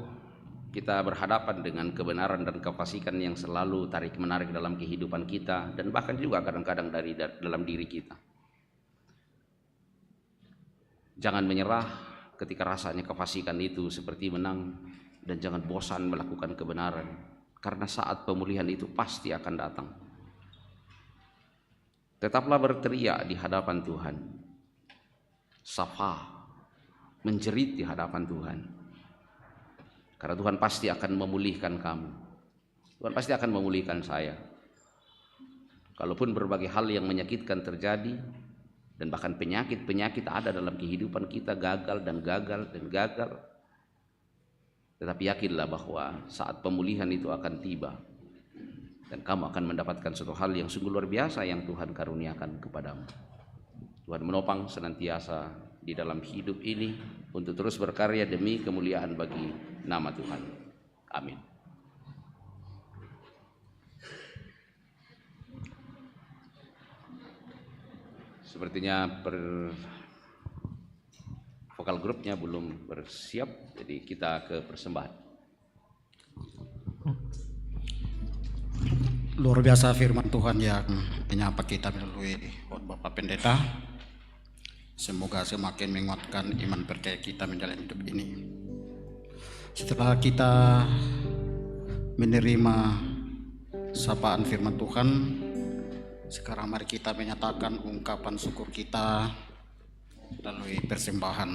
kita berhadapan dengan kebenaran dan kefasikan yang selalu tarik-menarik dalam kehidupan kita, dan bahkan juga kadang-kadang dari dalam diri kita. Jangan menyerah ketika rasanya kefasikan itu seperti menang, dan jangan bosan melakukan kebenaran, karena saat pemulihan itu pasti akan datang. Tetaplah berteriak di hadapan Tuhan, safa, menjerit di hadapan Tuhan. Karena Tuhan pasti akan memulihkan kamu. Tuhan pasti akan memulihkan saya. Kalaupun berbagai hal yang menyakitkan terjadi, dan bahkan penyakit-penyakit ada dalam kehidupan kita, gagal dan gagal dan gagal, tetapi yakinlah bahwa saat pemulihan itu akan tiba, dan kamu akan mendapatkan suatu hal yang sungguh luar biasa yang Tuhan karuniakan kepadamu. Tuhan menopang senantiasa di dalam hidup ini untuk terus berkarya demi kemuliaan bagi nama Tuhan. Amin. Sepertinya vokal grupnya belum bersiap, jadi kita ke persembahan. Luar biasa firman Tuhan yang menyapa kita melalui Bapak Pendeta. Semoga semakin menguatkan iman percaya kita menjalani hidup ini. Setelah kita menerima sapaan firman Tuhan, sekarang mari kita menyatakan ungkapan syukur kita melalui persembahan.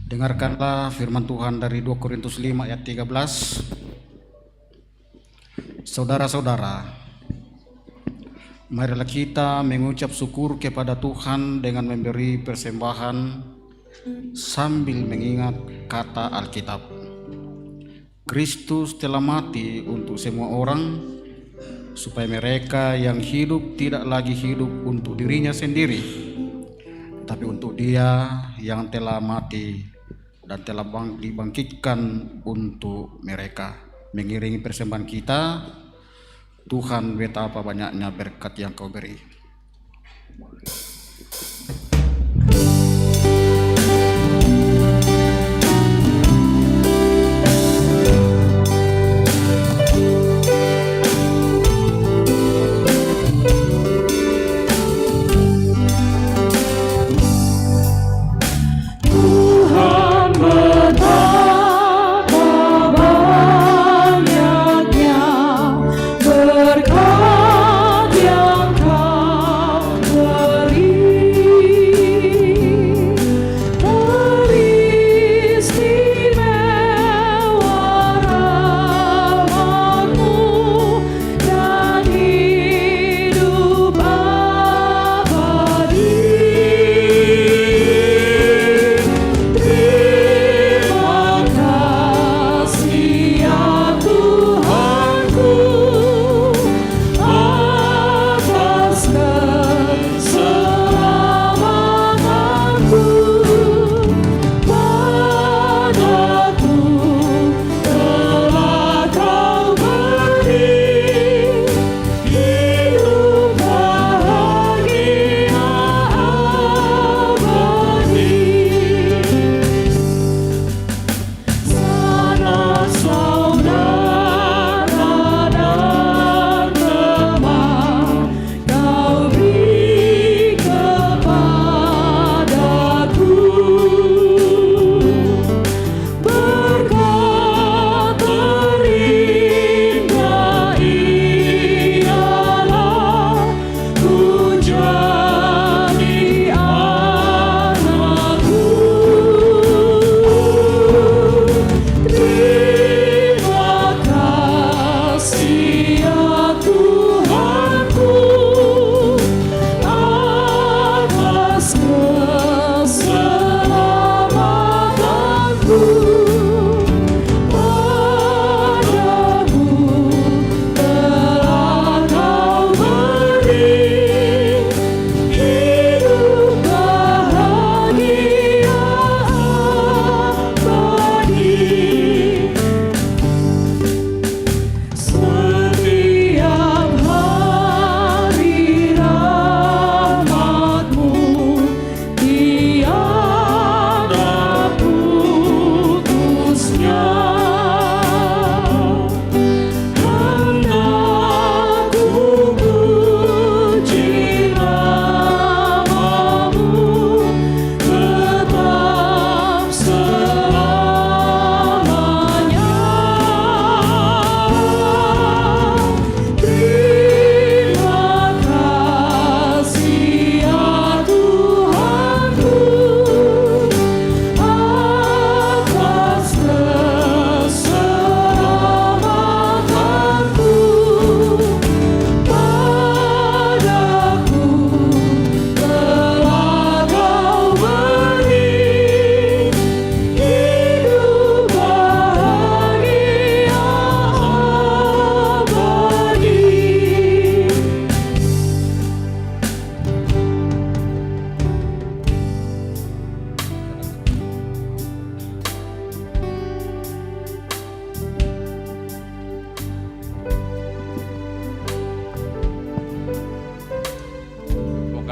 Dengarkanlah firman Tuhan dari 2 Korintus 5 ayat 13. Saudara-saudara, marilah kita mengucap syukur kepada Tuhan dengan memberi persembahan sambil mengingat kata Alkitab. Kristus telah mati untuk semua orang, supaya mereka yang hidup tidak lagi hidup untuk dirinya sendiri, tapi untuk Dia yang telah mati dan telah dibangkitkan untuk mereka. Mengiringi persembahan kita, Tuhan, betapa banyaknya berkat yang Kau beri. Berkat yang kau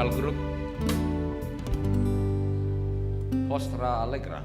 vokal grup Vostra Allegra.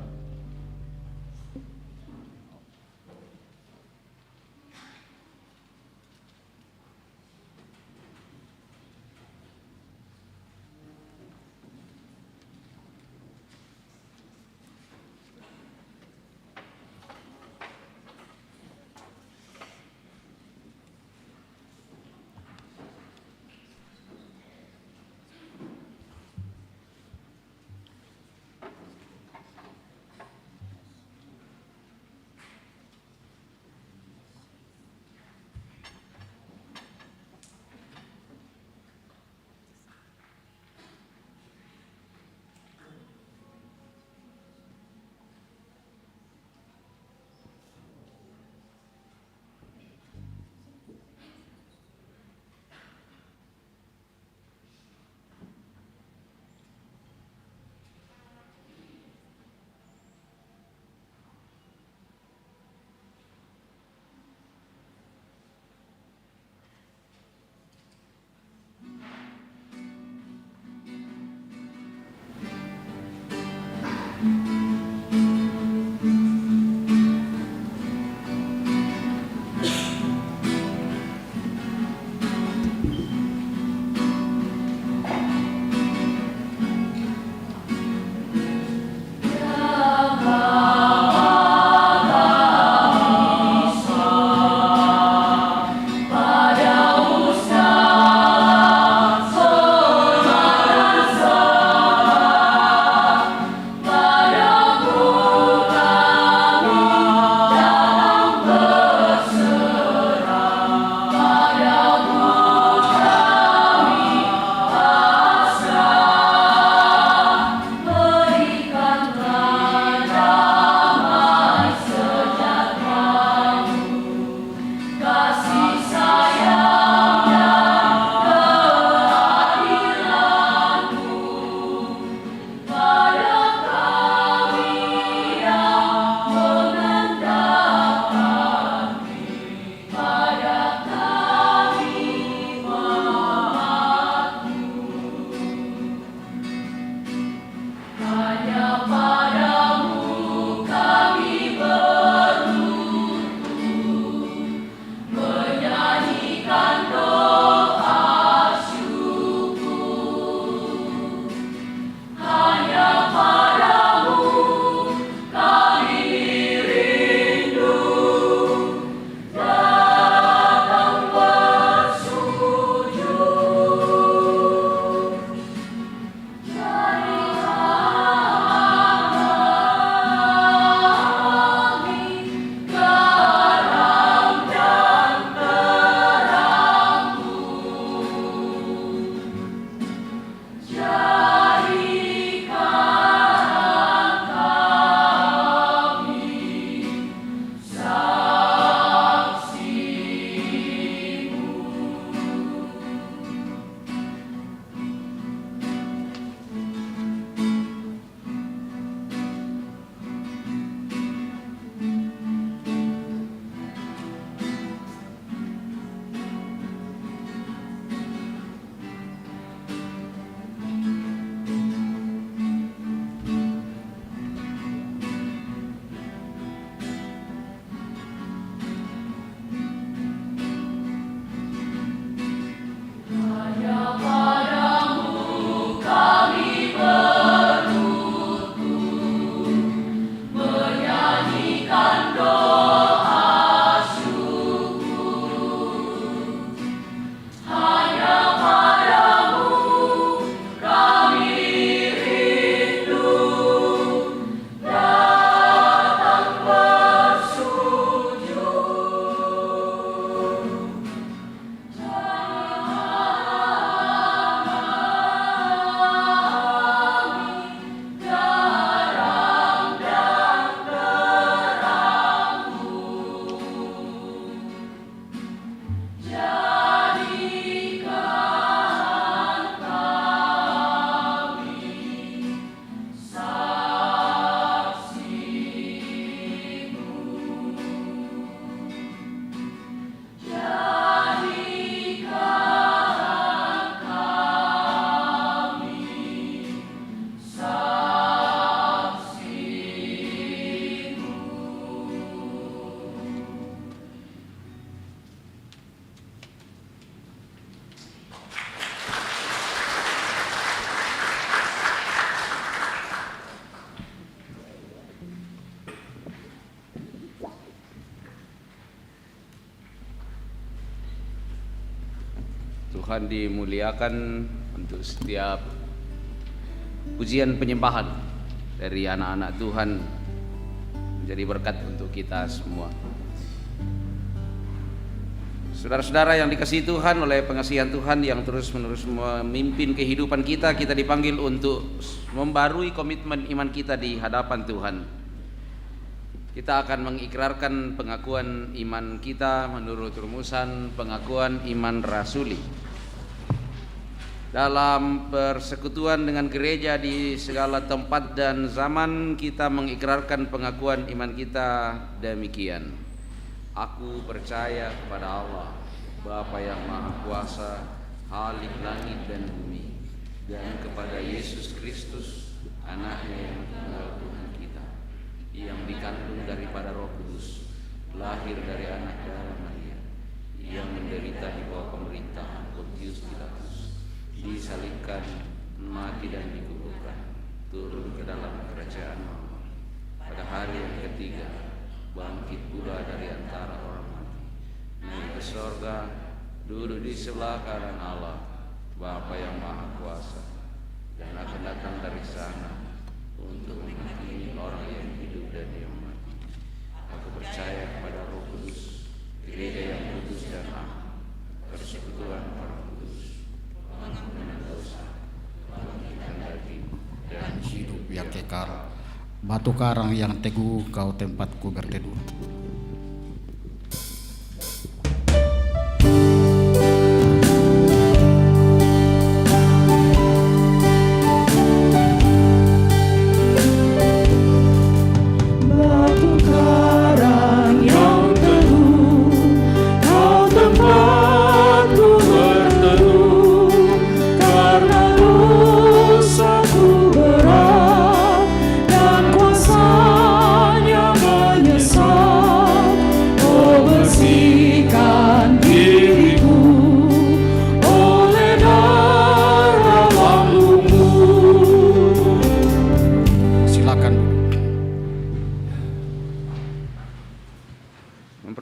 Tuhan dimuliakan untuk setiap pujian penyembahan dari anak-anak Tuhan menjadi berkat untuk kita semua. Saudara-saudara yang dikasihi Tuhan, oleh pengasihan Tuhan yang terus-menerus memimpin kehidupan kita, kita dipanggil untuk membarui komitmen iman kita di hadapan Tuhan. Kita akan mengikrarkan pengakuan iman kita menurut rumusan pengakuan iman rasuli. Dalam persekutuan dengan gereja di segala tempat dan zaman, kita mengikrarkan pengakuan iman kita demikian. Aku percaya kepada Allah, Bapa yang Maha Kuasa, Khalik langit dan bumi, dan kepada Yesus Kristus, Anaknya yang tunggal Tuhan kita, yang dikandung daripada Roh Kudus, lahir dari anak darah Maria, yang menderita di bawah pemerintahan Pontius Pilatus, disalibkan, mati dan dikuburkan, turun ke dalam kerajaan Allah. Pada hari yang ketiga, bangkit pula dari antara orang mati, naik ke sorga, duduk di sebelah kanan Allah, Bapa yang Maha Kuasa, dan akan datang dari sana untuk menghakimi orang yang hidup dan yang mati. Aku percaya kepada Roh Kudus, gereja yang kudus dan am, persekutuan orang kudus, pengampunan dosa, kebangkitan daging, dan hidup yang kekal. Batu karang yang teguh, kau tempatku berteduh. Batu karang yang teguh, kau tempatku berteduh, karena dosaku berat dan kuasanya menyesat. Oh, bersihkan diriku oleh darah lambungmu. Silakan.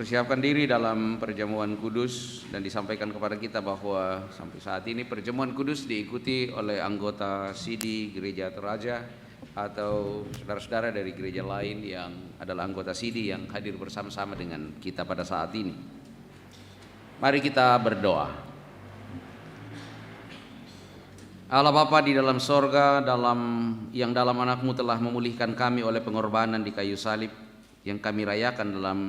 mempersiapkan diri dalam perjamuan kudus, dan disampaikan kepada kita bahwa sampai saat ini perjamuan kudus diikuti oleh anggota SIDI Gereja Toraja atau saudara-saudara dari gereja lain yang adalah anggota SIDI yang hadir bersama-sama dengan kita pada saat ini. Mari kita berdoa. Allah Bapa di dalam sorga, yang dalam anakmu telah memulihkan kami oleh pengorbanan di kayu salib yang kami rayakan dalam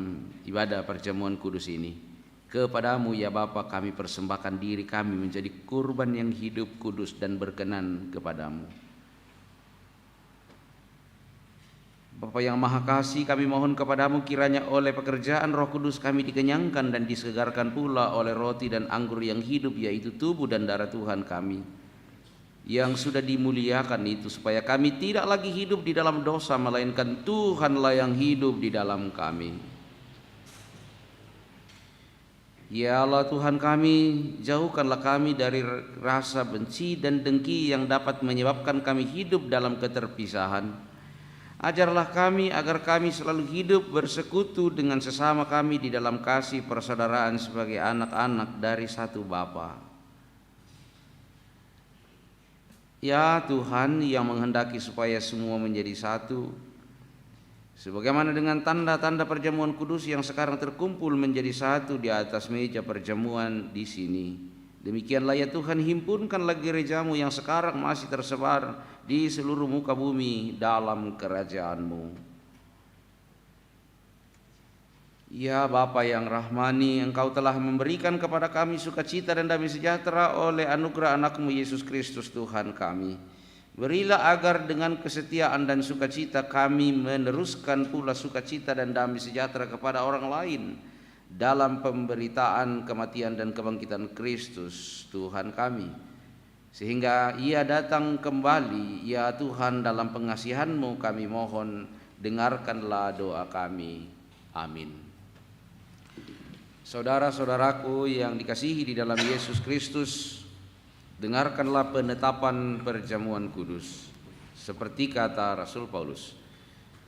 ibadah perjamuan kudus ini. Kepadamu ya Bapa kami persembahkan diri kami menjadi kurban yang hidup, kudus dan berkenan kepadamu. Bapa yang Maha Kasih, kami mohon kepadamu kiranya oleh pekerjaan Roh Kudus kami dikenyangkan dan disegarkan pula oleh roti dan anggur yang hidup, yaitu tubuh dan darah Tuhan kami yang sudah dimuliakan itu, supaya kami tidak lagi hidup di dalam dosa, melainkan Tuhanlah yang hidup di dalam kami. Ya Allah Tuhan kami, jauhkanlah kami dari rasa benci dan dengki yang dapat menyebabkan kami hidup dalam keterpisahan. Ajarlah kami agar kami selalu hidup bersekutu dengan sesama kami di dalam kasih persaudaraan sebagai anak-anak dari satu Bapa. Ya Tuhan yang menghendaki supaya semua menjadi satu, sebagaimana dengan tanda-tanda perjamuan kudus yang sekarang terkumpul menjadi satu di atas meja perjamuan di sini. Demikianlah ya Tuhan, himpunkanlah gerejamu yang sekarang masih tersebar di seluruh muka bumi dalam kerajaan-Mu. Ya Bapa yang rahmani, Engkau telah memberikan kepada kami sukacita dan damai sejahtera oleh anugerah anak-Mu Yesus Kristus Tuhan kami. Berilah agar dengan kesetiaan dan sukacita kami meneruskan pula sukacita dan damai sejahtera kepada orang lain dalam pemberitaan kematian dan kebangkitan Kristus Tuhan kami, sehingga Ia datang kembali. Ya Tuhan, dalam pengasihan-Mu kami mohon, dengarkanlah doa kami. Amin. Saudara-saudaraku yang dikasihi di dalam Yesus Kristus, dengarkanlah penetapan perjamuan kudus. Seperti kata Rasul Paulus,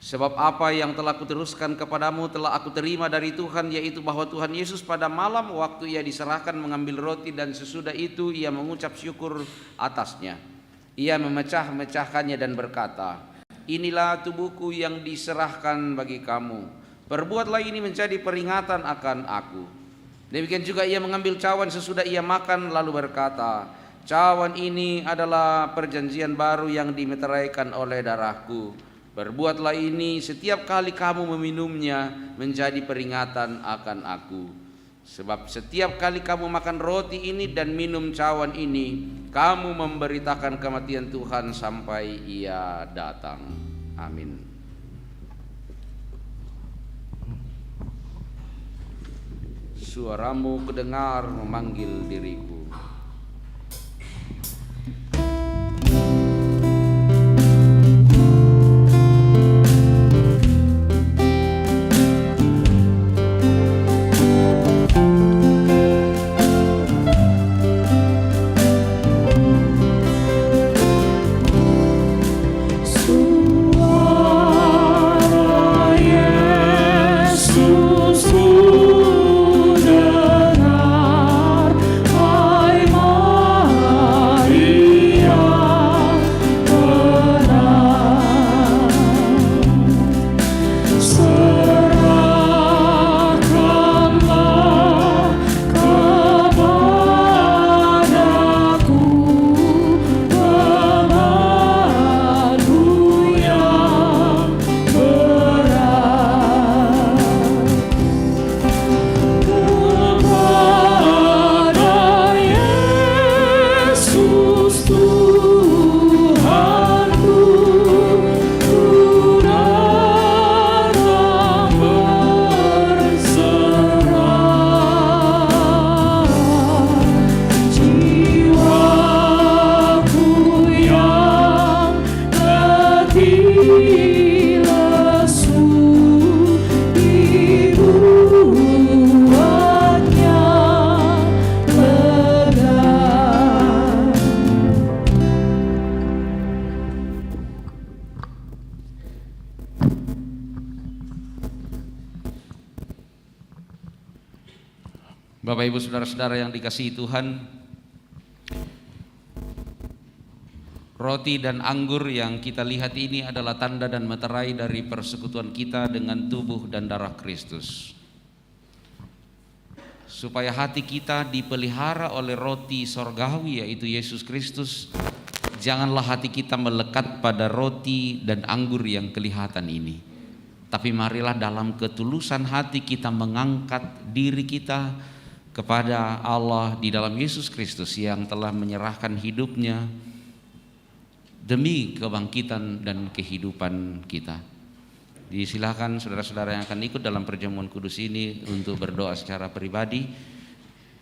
Sebab apa yang telah kuteruskan kepadamu telah aku terima dari Tuhan, yaitu bahwa Tuhan Yesus pada malam waktu ia diserahkan mengambil roti, dan sesudah itu ia mengucap syukur atasnya. Ia memecah-mecahkannya dan berkata, "Inilah tubuhku yang diserahkan bagi kamu. Perbuatlah ini menjadi peringatan akan aku." Demikian juga ia mengambil cawan sesudah ia makan lalu berkata, "Cawan ini adalah perjanjian baru yang dimeteraikan oleh darahku. Berbuatlah ini setiap kali kamu meminumnya menjadi peringatan akan aku. Sebab setiap kali kamu makan roti ini dan minum cawan ini, kamu memberitakan kematian Tuhan sampai ia datang." Amin. Suaramu kudengar memanggil diriku. Suara Yesus ku dengar, hai Maria tenang. Serahkanlah kepadaku bebanmu yang berat. Kepada Yesus Tuhanku, ku datang berserah. Jiwaku yang letih lesu dibuatnya lega. Bapak Ibu saudara-saudara yang dikasihi Tuhan, roti dan anggur yang kita lihat ini adalah tanda dan meterai dari persekutuan kita dengan tubuh dan darah Kristus. Supaya hati kita dipelihara oleh roti sorgawi, yaitu Yesus Kristus, janganlah hati kita melekat pada roti dan anggur yang kelihatan ini. Tapi marilah dalam ketulusan hati kita mengangkat diri kita kepada Allah di dalam Yesus Kristus yang telah menyerahkan hidupnya demi kebangkitan dan kehidupan kita. Disilakan saudara-saudara yang akan ikut dalam perjamuan kudus ini untuk berdoa secara pribadi.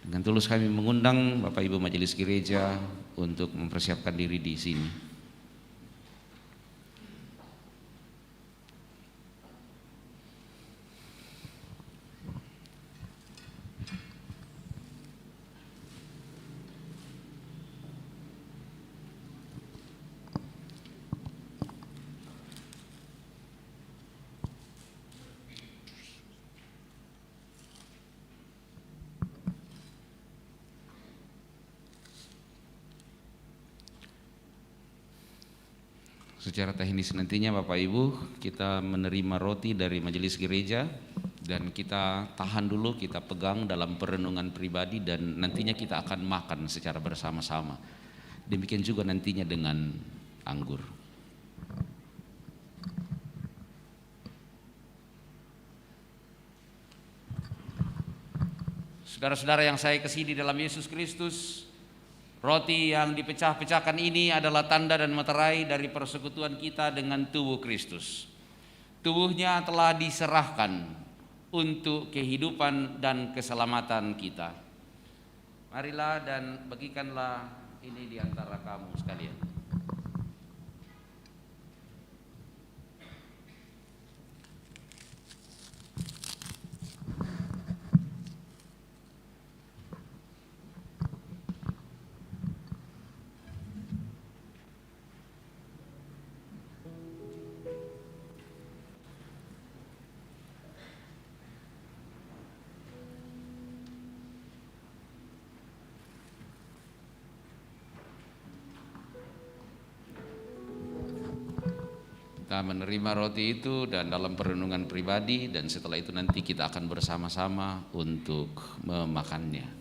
Dengan tulus kami mengundang Bapak Ibu Majelis Gereja untuk mempersiapkan diri di sini. Secara teknis nantinya Bapak Ibu kita menerima roti dari majelis gereja dan kita tahan dulu, kita pegang dalam perenungan pribadi dan nantinya kita akan makan secara bersama-sama. Demikian juga nantinya dengan anggur. Saudara-saudara yang saya kasihi di dalam Yesus Kristus, roti yang dipecah-pecahkan ini adalah tanda dan meterai dari persekutuan kita dengan tubuh Kristus. Tubuhnya telah diserahkan untuk kehidupan dan keselamatan kita. Marilah dan bagikanlah ini di antara kamu sekalian. Kita menerima roti itu dan dalam perenungan pribadi, dan setelah itu nanti kita akan bersama-sama untuk memakannya.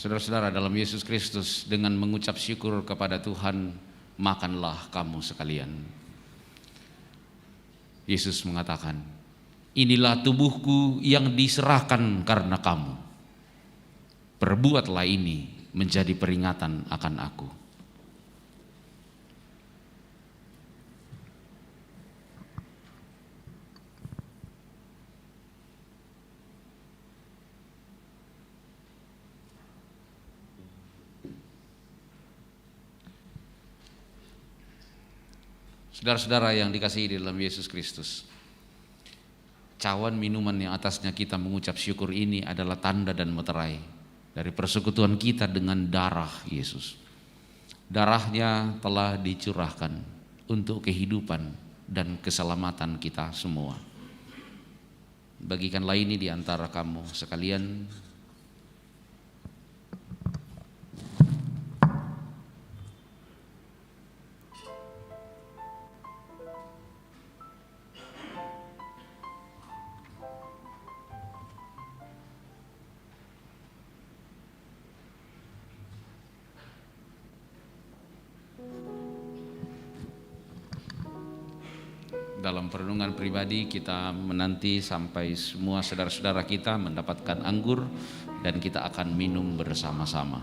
Saudara-saudara dalam Yesus Kristus, dengan mengucap syukur kepada Tuhan, makanlah kamu sekalian. Yesus mengatakan, inilah tubuhku yang diserahkan karena kamu. Perbuatlah ini menjadi peringatan akan aku. Saudara-saudara yang dikasihi di dalam Yesus Kristus, cawan minuman yang atasnya kita mengucap syukur ini adalah tanda dan meterai dari persekutuan kita dengan darah Yesus. Darahnya telah dicurahkan untuk kehidupan dan keselamatan kita semua. Bagikanlah ini di antara kamu sekalian. Dalam perenungan pribadi kita menanti sampai semua saudara-saudara kita mendapatkan anggur dan kita akan minum bersama-sama.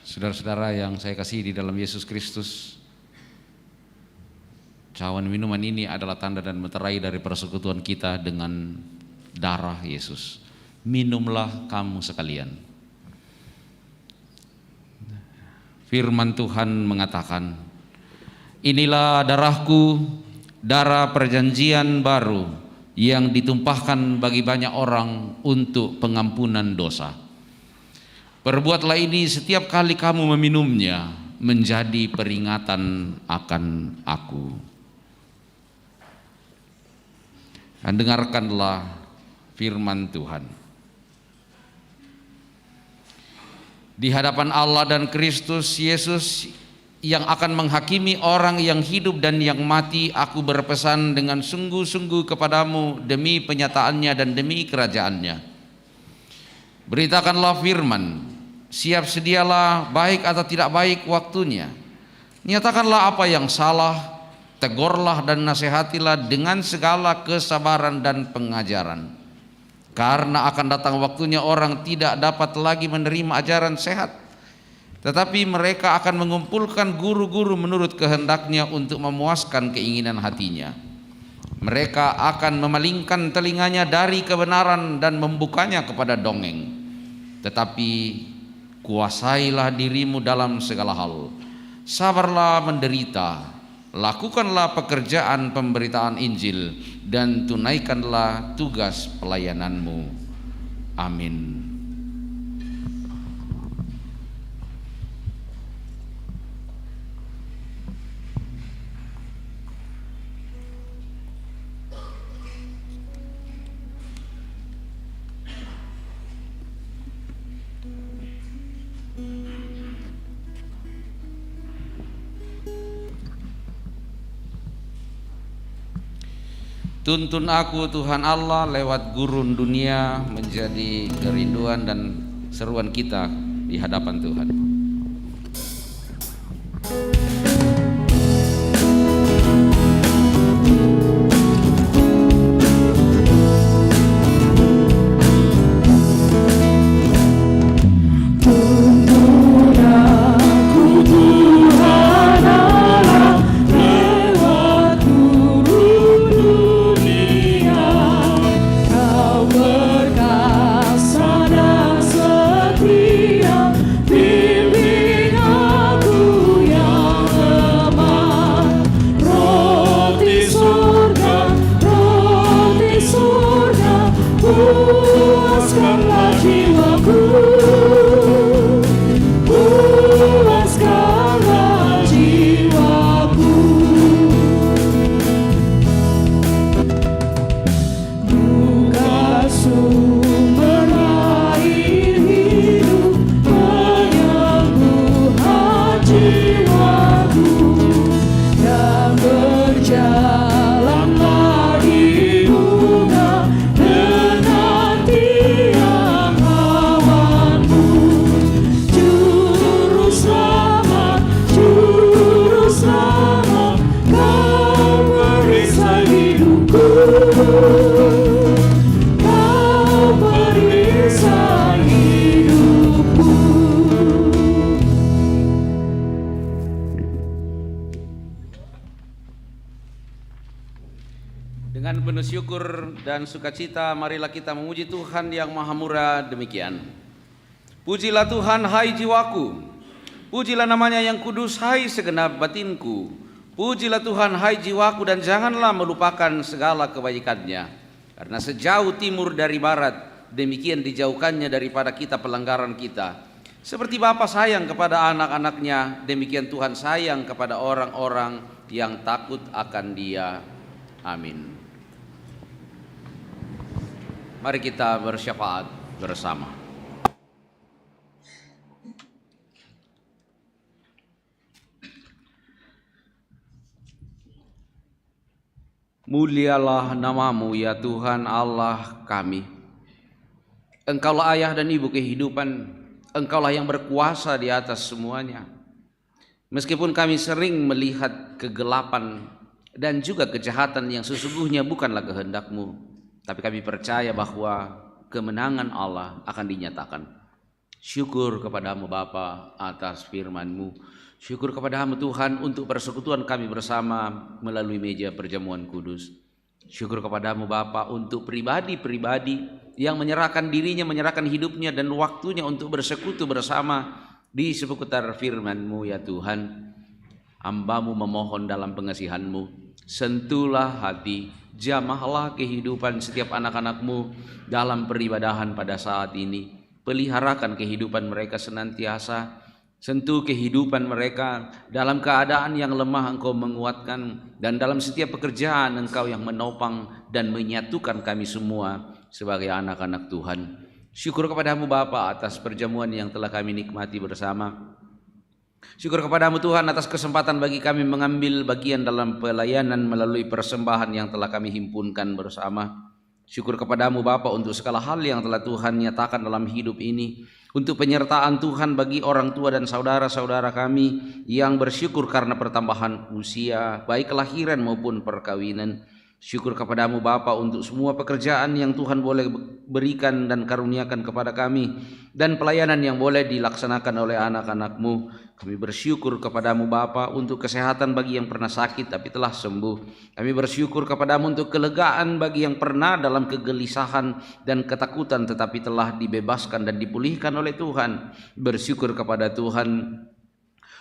Saudara-saudara yang saya kasihi di dalam Yesus Kristus, cawan minuman ini adalah tanda dan meterai dari persekutuan kita dengan darah Yesus. Minumlah kamu sekalian. Firman Tuhan mengatakan, inilah darahku, darah perjanjian baru yang ditumpahkan bagi banyak orang untuk pengampunan dosa. Perbuatlah ini setiap kali kamu meminumnya menjadi peringatan akan aku. Dan dengarkanlah firman Tuhan. Di hadapan Allah dan Kristus Yesus yang akan menghakimi orang yang hidup dan yang mati, aku berpesan dengan sungguh-sungguh kepadamu demi penyataannya dan demi kerajaannya. Beritakanlah firman, siap sedialah baik atau tidak baik waktunya. Nyatakanlah apa yang salah, tegurlah dan nasihatilah dengan segala kesabaran dan pengajaran. Karena akan datang waktunya orang tidak dapat lagi menerima ajaran sehat, tetapi mereka akan mengumpulkan guru-guru menurut kehendaknya untuk memuaskan keinginan hatinya. Mereka akan memalingkan telinganya dari kebenaran dan membukanya kepada dongeng. Tetapi kuasailah dirimu dalam segala hal, sabarlah menderita, lakukanlah pekerjaan pemberitaan Injil, dan tunaikanlah tugas pelayananmu. Amin. Tuntun aku Tuhan Allah lewat gurun dunia menjadi kerinduan dan seruan kita di hadapan Tuhan. Dengan penuh syukur dan sukacita, marilah kita memuji Tuhan yang Maha Murah demikian. Pujilah Tuhan, hai jiwaku. Pujilah namanya yang kudus, hai segenap batinku. Pujilah Tuhan, hai jiwaku, dan janganlah melupakan segala kebaikannya. Karena sejauh timur dari barat, demikian dijauhkannya daripada kita pelanggaran kita. Seperti Bapa sayang kepada anak-anaknya, demikian Tuhan sayang kepada orang-orang yang takut akan Dia. Amin. Mari kita bersyafaat bersama. Mulialah namamu ya Tuhan Allah kami. Engkaulah ayah dan ibu kehidupan. Engkaulah yang berkuasa di atas semuanya. Meskipun kami sering melihat kegelapan dan juga kejahatan yang sesungguhnya bukanlah kehendak-Mu, tapi kami percaya bahwa kemenangan Allah akan dinyatakan. Syukur kepadamu Bapa atas firman-Mu. Syukur kepadamu Tuhan untuk persekutuan kami bersama melalui meja perjamuan kudus. Syukur kepadamu Bapa untuk pribadi-pribadi yang menyerahkan dirinya, menyerahkan hidupnya dan waktunya untuk bersekutu bersama di seputar firman-Mu ya Tuhan. Hamba-Mu memohon dalam pengasihan-Mu, sentuhlah hati, jamahlah kehidupan setiap anak-anak-Mu dalam peribadahan pada saat ini. Peliharakan kehidupan mereka senantiasa. Sentuh kehidupan mereka dalam keadaan yang lemah Engkau menguatkan, dan dalam setiap pekerjaan Engkau yang menopang dan menyatukan kami semua sebagai anak-anak Tuhan. Syukur kepadamu Bapa atas perjamuan yang telah kami nikmati bersama. Syukur kepadamu Tuhan atas kesempatan bagi kami mengambil bagian dalam pelayanan melalui persembahan yang telah kami himpunkan bersama. Syukur kepadamu Bapa untuk segala hal yang telah Tuhan nyatakan dalam hidup ini. Untuk penyertaan Tuhan bagi orang tua dan saudara-saudara kami yang bersyukur karena pertambahan usia, baik kelahiran maupun perkawinan. Syukur kepadamu Bapa untuk semua pekerjaan yang Tuhan boleh berikan dan karuniakan kepada kami, dan pelayanan yang boleh dilaksanakan oleh anak-anak-Mu. Kami bersyukur kepadamu Bapa untuk kesehatan bagi yang pernah sakit tapi telah sembuh. Kami bersyukur kepadamu untuk kelegaan bagi yang pernah dalam kegelisahan dan ketakutan tetapi telah dibebaskan dan dipulihkan oleh Tuhan. Bersyukur kepada Tuhan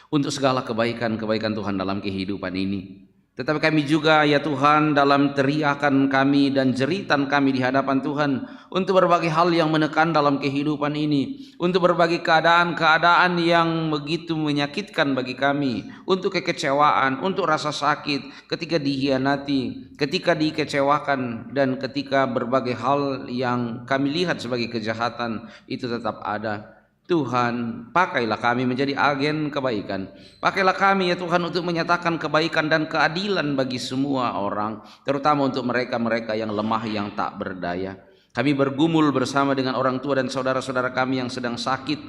untuk segala kebaikan-kebaikan Tuhan dalam kehidupan ini. Tetapi kami juga ya Tuhan dalam teriakan kami dan jeritan kami di hadapan Tuhan untuk berbagai hal yang menekan dalam kehidupan ini, untuk berbagai keadaan-keadaan yang begitu menyakitkan bagi kami, untuk kekecewaan, untuk rasa sakit ketika dihianati, ketika dikecewakan, dan ketika berbagai hal yang kami lihat sebagai kejahatan itu tetap ada. Tuhan, pakailah kami menjadi agen kebaikan. Pakailah kami ya Tuhan untuk menyatakan kebaikan dan keadilan bagi semua orang, terutama untuk mereka-mereka yang lemah, yang tak berdaya. Kami bergumul bersama dengan orang tua dan saudara-saudara kami yang sedang sakit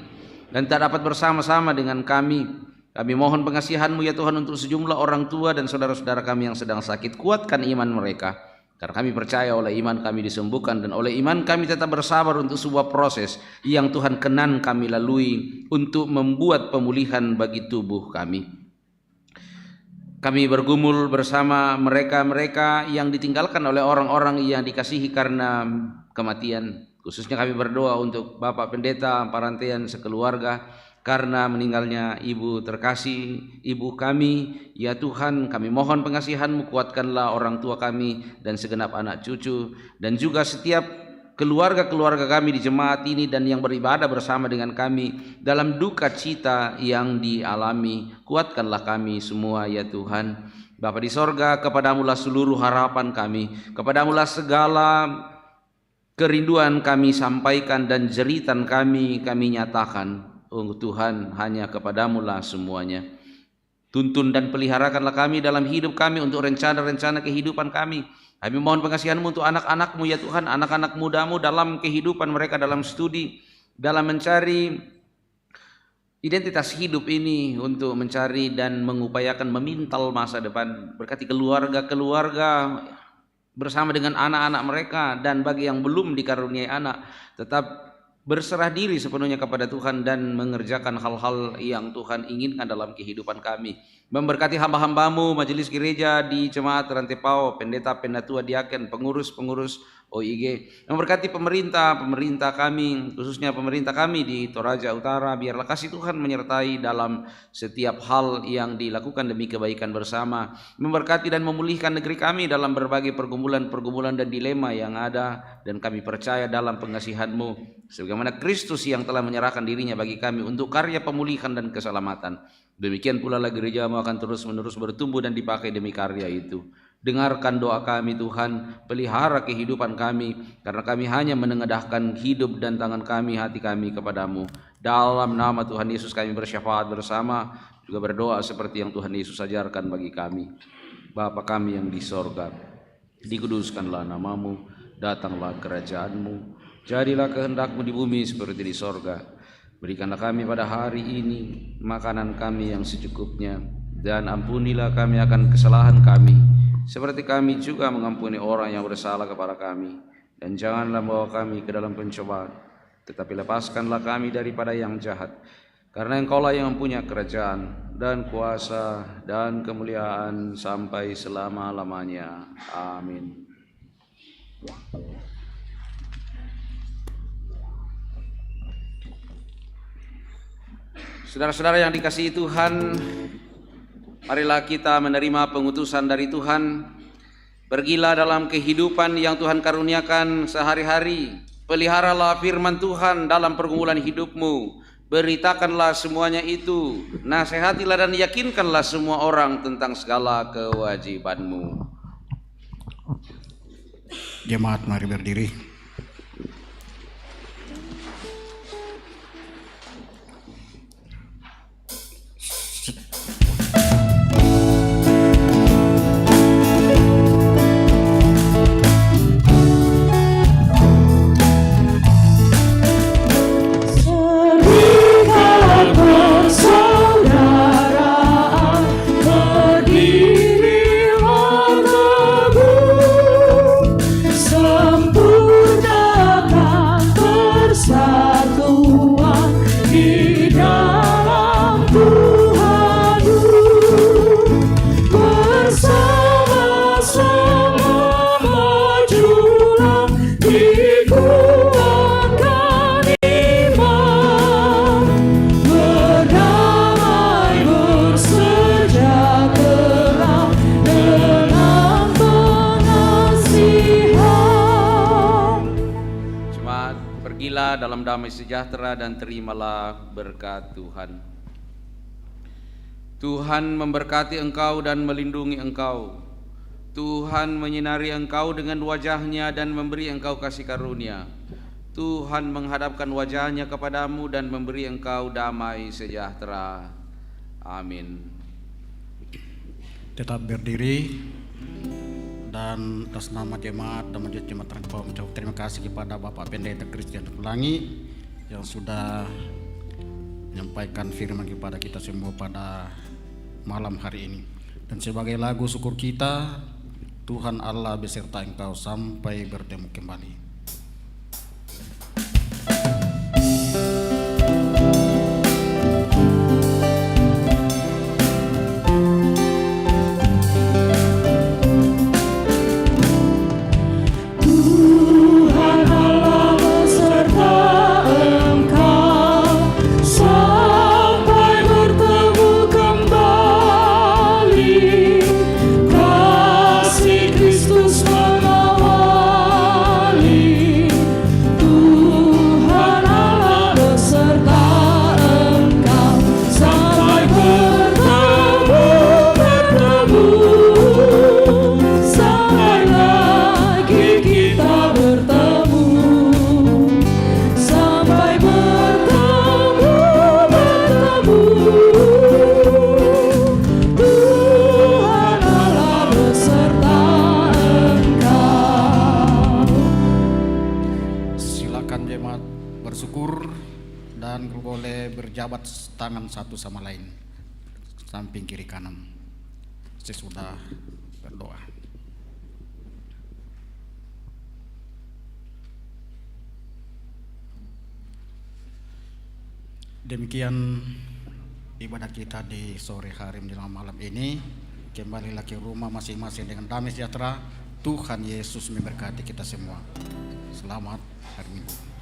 dan tak dapat bersama-sama dengan kami. Kami mohon pengasihan-Mu ya Tuhan untuk sejumlah orang tua dan saudara-saudara kami yang sedang sakit. Kuatkan iman mereka, karena kami percaya oleh iman kami disembuhkan, dan oleh iman kami tetap bersabar untuk sebuah proses yang Tuhan kenan kami lalui untuk membuat pemulihan bagi tubuh kami. Kami bergumul bersama mereka-mereka yang ditinggalkan oleh orang-orang yang dikasihi karena kematian. Khususnya kami berdoa untuk Bapak Pendeta Parantean sekeluarga karena meninggalnya ibu terkasih, ibu kami. Ya Tuhan, kami mohon pengasihan-Mu, kuatkanlah orang tua kami dan segenap anak cucu, dan juga setiap keluarga-keluarga kami di jemaat ini dan yang beribadah bersama dengan kami dalam duka cita yang dialami. Kuatkanlah kami semua ya Tuhan. Bapa di sorga, kepadamu-lah seluruh harapan kami, kepadamu-lah segala kerinduan kami sampaikan dan jeritan kami nyatakan. Oh Tuhan, hanya kepadamu-lah semuanya. Tuntun dan peliharakanlah kami dalam hidup kami untuk rencana-rencana kehidupan kami. Kami mohon pengasihan-Mu untuk anak-anak-Mu ya Tuhan, anak-anak muda-Mu dalam kehidupan mereka, dalam studi, dalam mencari identitas hidup ini, untuk mencari dan mengupayakan memintal masa depan. Berkati keluarga-keluarga bersama dengan anak-anak mereka, dan bagi yang belum dikaruniai anak, tetap berserah diri sepenuhnya kepada Tuhan dan mengerjakan hal-hal yang Tuhan inginkan dalam kehidupan kami. Memberkati hamba-hambamu, majelis gereja di Jemaat Rantepao, pendeta, pendatua, diaken, pengurus-pengurus OIG. Memberkati pemerintah kami, khususnya pemerintah kami di Toraja Utara. Biarlah kasih Tuhan menyertai dalam setiap hal yang dilakukan demi kebaikan bersama. Memberkati dan memulihkan negeri kami dalam berbagai pergumulan dan dilema yang ada. Dan kami percaya dalam pengasihan-Mu, sebagaimana Kristus yang telah menyerahkan dirinya bagi kami untuk karya pemulihan dan keselamatan. Demikian pula gereja-Mu akan terus-menerus bertumbuh dan dipakai demi karya itu. Dengarkan doa kami Tuhan, pelihara kehidupan kami, karena kami hanya menengadahkan hidup dan tangan kami, hati kami kepadamu. Dalam nama Tuhan Yesus kami bersyafaat bersama, juga berdoa seperti yang Tuhan Yesus ajarkan bagi kami. Bapa kami yang di sorga, dikuduskanlah namamu, datanglah kerajaan-Mu, jadilah kehendak-Mu di bumi seperti di sorga. Berikanlah kami pada hari ini makanan kami yang secukupnya, dan ampunilah kami akan kesalahan kami, seperti kami juga mengampuni orang yang bersalah kepada kami. Dan janganlah membawa kami ke dalam pencobaan, tetapi lepaskanlah kami daripada yang jahat. Karena Engkaulah yang mempunyai kerajaan dan kuasa dan kemuliaan sampai selama-lamanya. Amin. Saudara-saudara yang dikasihi Tuhan, marilah kita menerima pengutusan dari Tuhan. Pergilah dalam kehidupan yang Tuhan karuniakan sehari-hari. Peliharalah firman Tuhan dalam pergumulan hidupmu. Beritakanlah semuanya itu. Nasihatilah dan yakinkanlah semua orang tentang segala kewajibanmu. Jemaat mari berdiri. Serikat persaudaraan, berdirilah teguh, sempurnakan persatuan di dalam Tuhan-Mu. Bersama-sama majulah, dikuatkan iman, berdamai bersejahtera dengan pengasihan. Jemaat, pergilah dalam damai sejahtera dan terimalah berkat Tuhan. Tuhan memberkati engkau dan melindungi engkau. Tuhan menyinari engkau dengan wajah-Nya dan memberi engkau kasih karunia. Tuhan menghadapkan wajah-Nya kepadamu dan memberi engkau damai sejahtera. Amin. Tetap berdiri, dan atas nama jemaat dan majelis jemaat Rantepao mengucapkan terima kasih kepada Bapak Pendeta Christian Pelangi yang sudah menyampaikan firman kepada kita semua pada malam hari ini. Dan sebagai lagu syukur kita, Tuhan Allah beserta engkau sampai bertemu kembali. Tuhan Allah beserta engkau sampai bertemu kembali. Kasih Kristus mengawali. Tuhan Allah beserta engkau sampai bertemu. Sampai lagi kita bertemu, sampai bertemu. Tuhan Allah beserta engkau. Silakan jemaat bersyukur dan boleh berjabat tangan satu sama lain, samping kiri kanan sesudah berdoa. Demikian ibadah kita di sore hari menjelang malam ini. Kembalilah ke rumah masing-masing dengan damai sejahtera. Tuhan Yesus memberkati kita semua. Selamat hari Minggu.